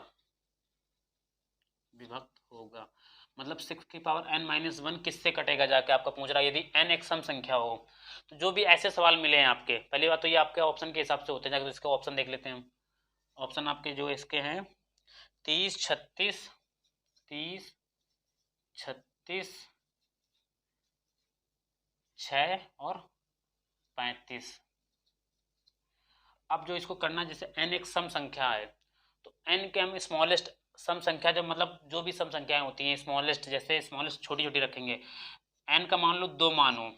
मतलब 6 की पावर n माइनस वन किससे कटेगा जाके आपका पूछ रहा है। यदि n एक सम संख्या हो, तो जो भी ऐसे सवाल मिले हैं आपके, पहली बात तो ये आपके ऑप्शन के हिसाब से होते हैं, जाकर इसका ऑप्शन देख लेते हैं हम। ऑप्शन आपके जो इसके हैं 30, 36, 30, 36, 6 और 35। अब जो इसको करना, जैसे n एक सम संख्या है, तो n के हम स्मॉलेस्ट सम संख्या, जब मतलब जो भी सम संख्याएं होती हैं स्मॉलेस्ट, जैसे स्मॉलेस्ट छोटी छोटी रखेंगे, n का मान लो 2 मान हो,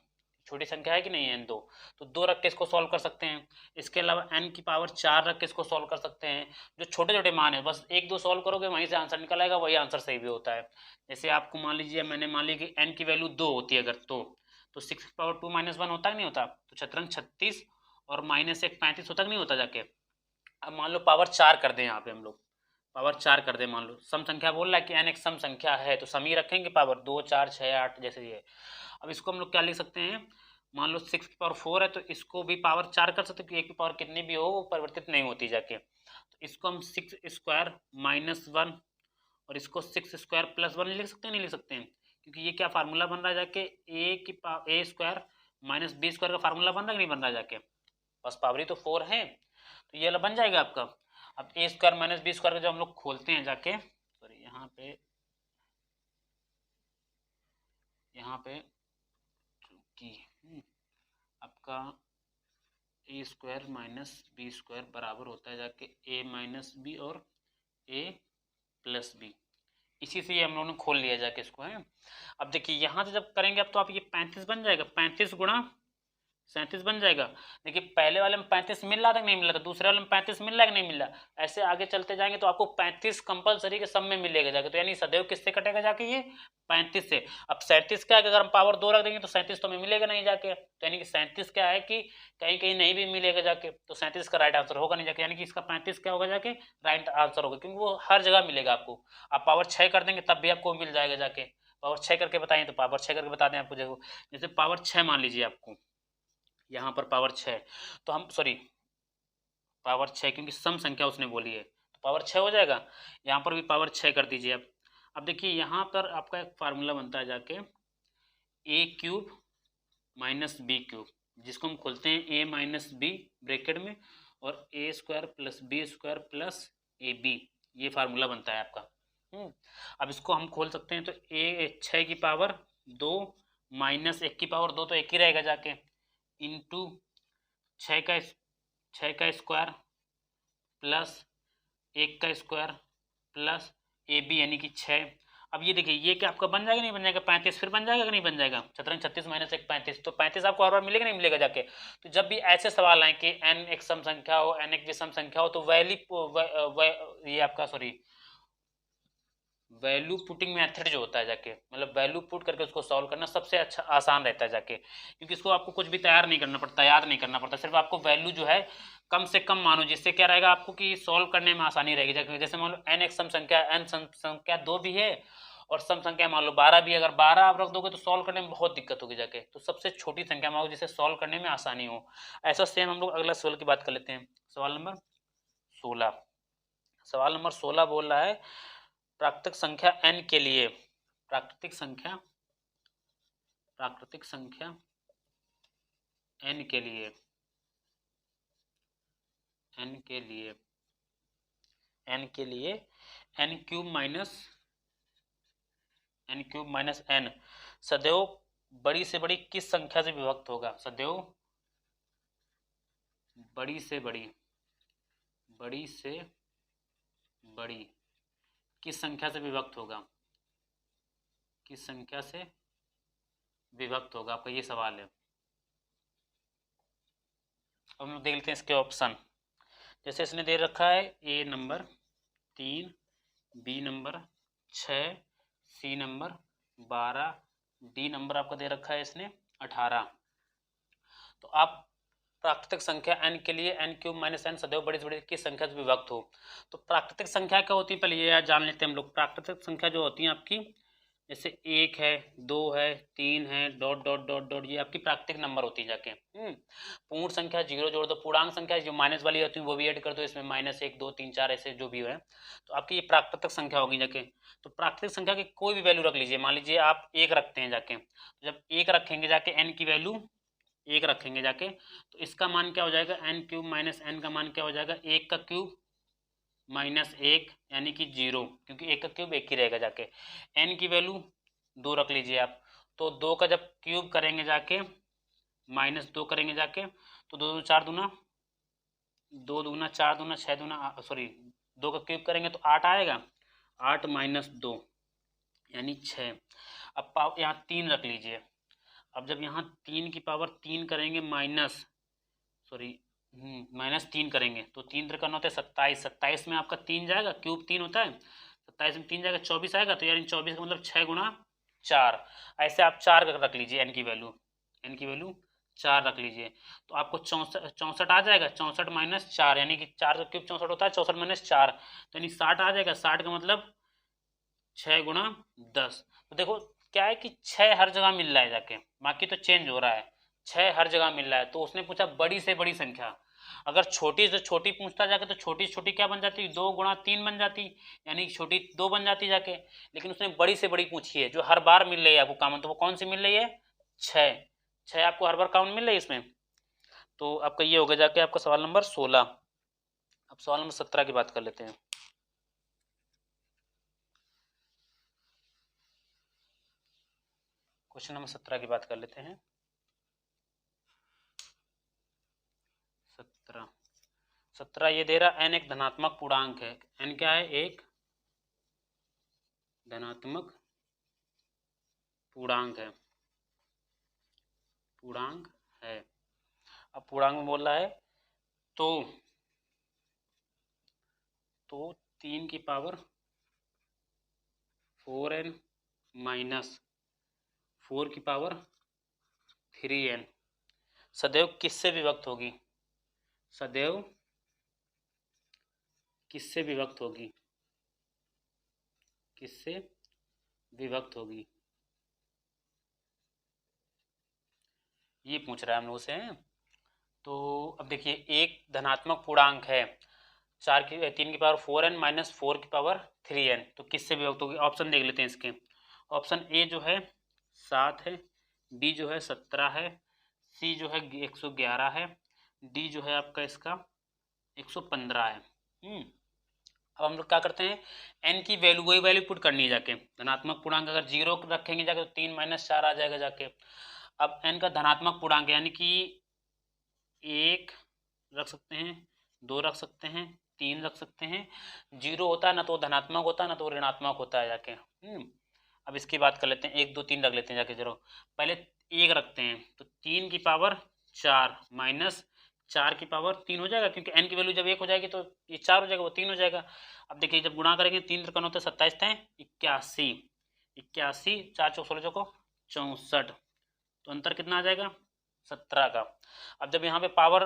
छोटी संख्या है कि नहीं n 2, तो 2 रख के इसको सॉल्व कर सकते हैं। इसके अलावा n की पावर 4 रख के इसको सॉल्व कर सकते हैं। जो छोटे छोटे मान है बस 1 2 सॉल्व करोगे, वहीं से आंसर निकल आएगा, वही आंसर सही भी होता है। जैसे आपको मान लीजिए, मैंने मान लिया कि n की वैल्यू 2 होती है अगर, तो 6 की पावर 2 माइनस वन होता है नहीं होता, तो शतरंज 36 और माइनस 1 35 होता नहीं होता जाके। अब मान लो पावर 4 कर दें, यहाँ पे हम लोग पावर 4 कर दें, मान लो सम संख्या बोल रहा है कि n एक सम संख्या है, तो सम ही रखेंगे, पावर 2 4 6 8 जैसे ये। अब इसको हम लोग क्या लिख सकते हैं, मान लो 6 की पावर 4 है, तो इसको भी पावर 4 कर सकते हैं, क्योंकि 1 की पावर कितनी भी हो वो परिवर्तित नहीं होती जाके। तो इसको हम 6 स्क्वायर माइनस वन, और इसको 6 स्क्वायर प्लस वन लिख सकते हैं नहीं लिख सकते हैं, क्योंकि ये क्या फार्मूला बन रहा है जाके, ए स्क्वायर माइनस बी स्क्वायर का फार्मूला बन रहा है कि नहीं बन रहा है जाके, बस पावर ही तो 4 है, तो ये बन जाएगा आपका। अब ए स्क्वायर माइनस बी स्क्वायर का जब हम लोग खोलते हैं जाके, सॉरी यहाँ पे कि आपका ए स्क्वायर माइनस बी स्क्वायर बराबर होता है जाके ए माइनस बी और ए प्लस बी, इसी से ये हम लोगों ने खोल लिया जाके इसको है। अब देखिए यहाँ से जब करेंगे अब, तो आप ये 35 बन जाएगा, 35 गुणा 37 बन जाएगा। देखिए पहले वाले में 35 मिल रहा था कि नहीं मिल रहा था, दूसरे वाले में 35 मिल रहा है कि नहीं मिल रहा, ऐसे आगे चलते जाएंगे तो आपको 35 कंपलसरी के सब में मिलेगा जाके, तो यानी सदैव किससे कटेगा जाके, ये 35 से। अब 37 क्या है, अगर हम पावर 2 रख देंगे तो 37 तो हमें मिलेगा नहीं जाके, तो यानी कि 37 क्या है कि कहीं कहीं नहीं भी मिलेगा जाके, तो 37 का राइट आंसर होगा नहीं जाके, यानी कि इसका 35 क्या होगा जाके, राइट आंसर होगा, क्योंकि वो हर जगह मिलेगा आपको। आप पावर 6 कर देंगे तब भी आपको मिल जाएगा जाके, पावर 6 करके बताएं तो पावर 6 करके बता दें आपको, देखो जैसे पावर 6 मान लीजिए आपको, यहाँ पर पावर 6, तो हम सॉरी पावर 6 क्योंकि सम संख्या उसने बोली है, तो पावर 6 हो जाएगा। यहाँ पर भी पावर 6 कर दीजिए आप। अब देखिए यहाँ पर आपका एक फार्मूला बनता है जाके ए क्यूब माइनस बी क्यूब, जिसको हम खोलते हैं ए माइनस बी ब्रैकेट में, और a square plus B square plus A B, ये फार्मूला बनता है आपका। अब इसको हम खोल सकते हैं, तो ए 6 की पावर 2 माइनस 1 की पावर 2, तो एक ही रहेगा जाके, इंटू 6 का स्क्वायर प्लस 1 का स्क्वायर प्लस ए बी यानी कि 6। अब ये देखिए ये क्या आपका बन जाएगा नहीं बन जाएगा, 35 फिर बन जाएगा कि नहीं बन जाएगा, शतरंज 36 माइनस 1 35, तो 35 आपको हर बार मिलेगा नहीं मिलेगा जाके। तो जब भी ऐसे सवाल आए कि n एक सम संख्या हो, n एक विषम संख्या हो, तो ये आपका सॉरी वैल्यू पुटिंग मेथड जो होता है जाके, मतलब वैल्यू पुट करके उसको सॉल्व करना सबसे अच्छा आसान रहता है जाके, क्योंकि इसको आपको कुछ भी तैयार नहीं करना पड़ता, याद नहीं करना पड़ता, सिर्फ आपको वैल्यू जो है कम से कम मानो, जिससे क्या रहेगा आपको कि सॉल्व करने में आसानी रहेगी जाके। जैसे मान लो n एक सम संख्या, n सम संख्या 2 भी है और सम संख्या मान लो 12 भी, अगर 12 आप रख दोगे तो सॉल्व करने में बहुत दिक्कत होगी जाके, तो सबसे छोटी संख्या मांगो जिसे सॉल्व करने में आसानी हो। ऐसा सेम हम लोग अगला सवाल की बात कर लेते हैं, सवाल नंबर 16। सवाल नंबर 16 बोल रहा है प्राकृतिक संख्या n के लिए, प्राकृतिक संख्या n के लिए n क्यूब माइनस n सदैव बड़ी से बड़ी किस संख्या से विभक्त होगा, सदैव बड़ी से बड़ी बड़ी से बड़ी किस संख्या से विभक्त होगा, किस संख्या से विभक्त होगा, आपका ये सवाल है। अब हम लोग देख लेते हैं इसके ऑप्शन। जैसे इसने दे रखा है a number 3, b number 6, c number 12, d number आपका दे रखा है इसने 18। तो आप प्राकृतिक संख्या n के लिए n क्यूब माइनस n सदैव बड़ी से बड़ी किस संख्या से विभक्त हो। तो प्राकृतिक संख्या क्या होती है पहले ये जान लेते हैं हम लोग। प्राकृतिक संख्या जो होती है आपकी, जैसे 1 है, 2 है, 3 है, डॉट डॉट डॉट डॉट, ये आपकी प्राकृतिक नंबर होती है जाके। पूर्ण संख्या 0 जोड़ दो, पूर्णांक संख्या जो माइनस वाली होती है वो भी ऐड कर दो इसमें, -1 2 3 4 ऐसे जो भी है, तो आपकी ये प्राकृतिक संख्या होगी जाके। तो प्राकृतिक संख्या की कोई भी वैल्यू रख लीजिए, मान लीजिए आप 1 रखते हैं जाके, जब 1 रखेंगे जाके n की वैल्यू 1 रखेंगे जाके, तो इसका मान क्या हो जाएगा, n क्यूब माइनस n का मान क्या हो जाएगा, 1 का क्यूब -1 यानी कि 0, क्योंकि 1 का क्यूब 1 ही रहेगा जाके। n की वैल्यू 2 रख लीजिए आप, तो 2 का जब क्यूब करेंगे जाके -2 करेंगे जाके, तो 2 2 4 दूना 2 दूना 4 दूना 6 दूना, सॉरी 2 का क्यूब करेंगे तो 8 आएगा, 8 - 2 यानी 6। अब यहाँ 3 रख लीजिए। अब जब यहाँ 3 की पावर 3 करेंगे -3 करेंगे तो 3 त्रिकोण होते हैं 27, 27 में आपका 3 जाएगा, क्यूब 3 होता है, 27 में 3 जाएगा 24 आएगा, तो यानी 24 का मतलब 6 गुणा 4। ऐसे आप 4 रख लीजिए, n की वैल्यू 4 रख लीजिए, तो आपको 64 आ जाएगा। 64 - 4 यानी कि 4 का क्यूब 64 होता है, 64 - 4 तो यानी 60 आ जाएगा। 60 का मतलब 6 गुणा 10। तो देखो क्या है कि 6 हर जगह मिल रहा है जाके, बाकी तो चेंज हो रहा है, 6 हर जगह मिल रहा है। तो उसने पूछा बड़ी से बड़ी संख्या, अगर छोटी से छोटी पूछता जाके तो छोटी से छोटी क्या बन जाती, 2 गुणा 3 बन जाती, यानी छोटी 2 बन जाती जाके। लेकिन उसने बड़ी से बड़ी पूछी है जो हर बार मिल रही है आपको कॉमन, तो वो कौन सी मिल रही है, 6 आपको हर बार कॉमन मिल रही है इसमें। तो आपका ये हो गया जाके आपका सवाल नंबर 16। अब सवाल नंबर 17 की बात कर लेते हैं। क्वेश्चन नंबर 17 की बात कर लेते हैं। 17 ये दे रहा n एक धनात्मक पूर्णांक है। n क्या है, एक धनात्मक पूर्णांक है, अब पूर्णांक में बोल रहा है तो 3 की पावर 4n माइनस 4 की पावर 3n सदैव किससे विभक्त होगी, सदैव किससे विभक्त होगी, किससे विभक्त होगी, ये पूछ रहा है हम लोग से। तो अब देखिए एक धनात्मक पूर्णांक है, 3 की पावर 4n माइनस 4 की पावर 3n, तो किससे विभक्त होगी। ऑप्शन देख लेते हैं इसके। ऑप्शन ए जो है 7 है, बी जो है 17 है, सी जो है 111 है, डी जो है आपका इसका 115 है। अब हम लोग क्या करते हैं, n की वैल्यू वही वैल्यू पुट करनी है जाके। धनात्मक पूर्णांक अगर 0 रखेंगे जाके तो 3 - 4 आ जाएगा जाके। अब n का धनात्मक पूर्णांक यानी कि 1 रख सकते हैं, 2 रख सकते हैं, 3 रख सकते हैं। 0 होता है ना तो धनात्मक होता है ना तो ऋणात्मक होता है जाके। अब इसकी बात कर लेते हैं, 1 2 3 रख लेते हैं जाके। चलो पहले 1 रखते हैं, तो 3 की पावर 4 माइनस 4 की पावर 3 हो जाएगा, क्योंकि n की वैल्यू जब 1 हो जाएगी तो ये 4 हो जाएगा, वो 3 हो जाएगा। अब देखिए जब गुणा करेंगे 3 त्रिकोण होते हैं 27 थे 81, 81 4 चौक 16 चौको 64, तो अंतर कितना आ जाएगा 17 का। अब जब यहाँ पे पावर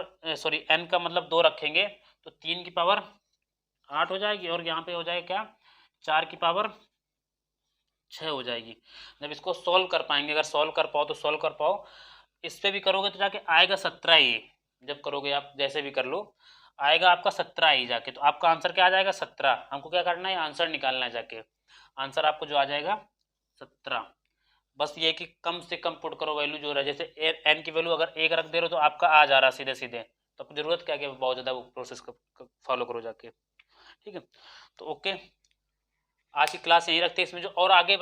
n का मतलब 2 रखेंगे तो 3 की पावर 8 हो जाएगी, और यहाँ पे हो जाएगा क्या 4 की पावर 6 हो जाएगी। जब इसको सॉल्व कर पाएंगे, अगर सॉल्व कर पाओ तो सॉल्व कर पाओ, इस पे भी करोगे तो जाके आएगा 17 ही। जब करोगे आप जैसे भी कर लो आएगा आपका 17 ही जाके। तो आपका आंसर क्या आ जाएगा 17। हमको क्या करना है, आंसर निकालना है जाके। आंसर आपको जो आ जाएगा 17। बस ये कि कम से कम पुट करो वैल्यू जो रहे, जैसे n की वैल्यू अगर 1 रख दे रहे हो तो आपका आ जा रहा सीधे सीधे, तो आपको जरूरत क्या है कि बहुत ज़्यादा वो प्रोसेस फॉलो करो जाके। ठीक है, तो ओके, आज की क्लास यहीं रखते हैं। इसमें जो और आगे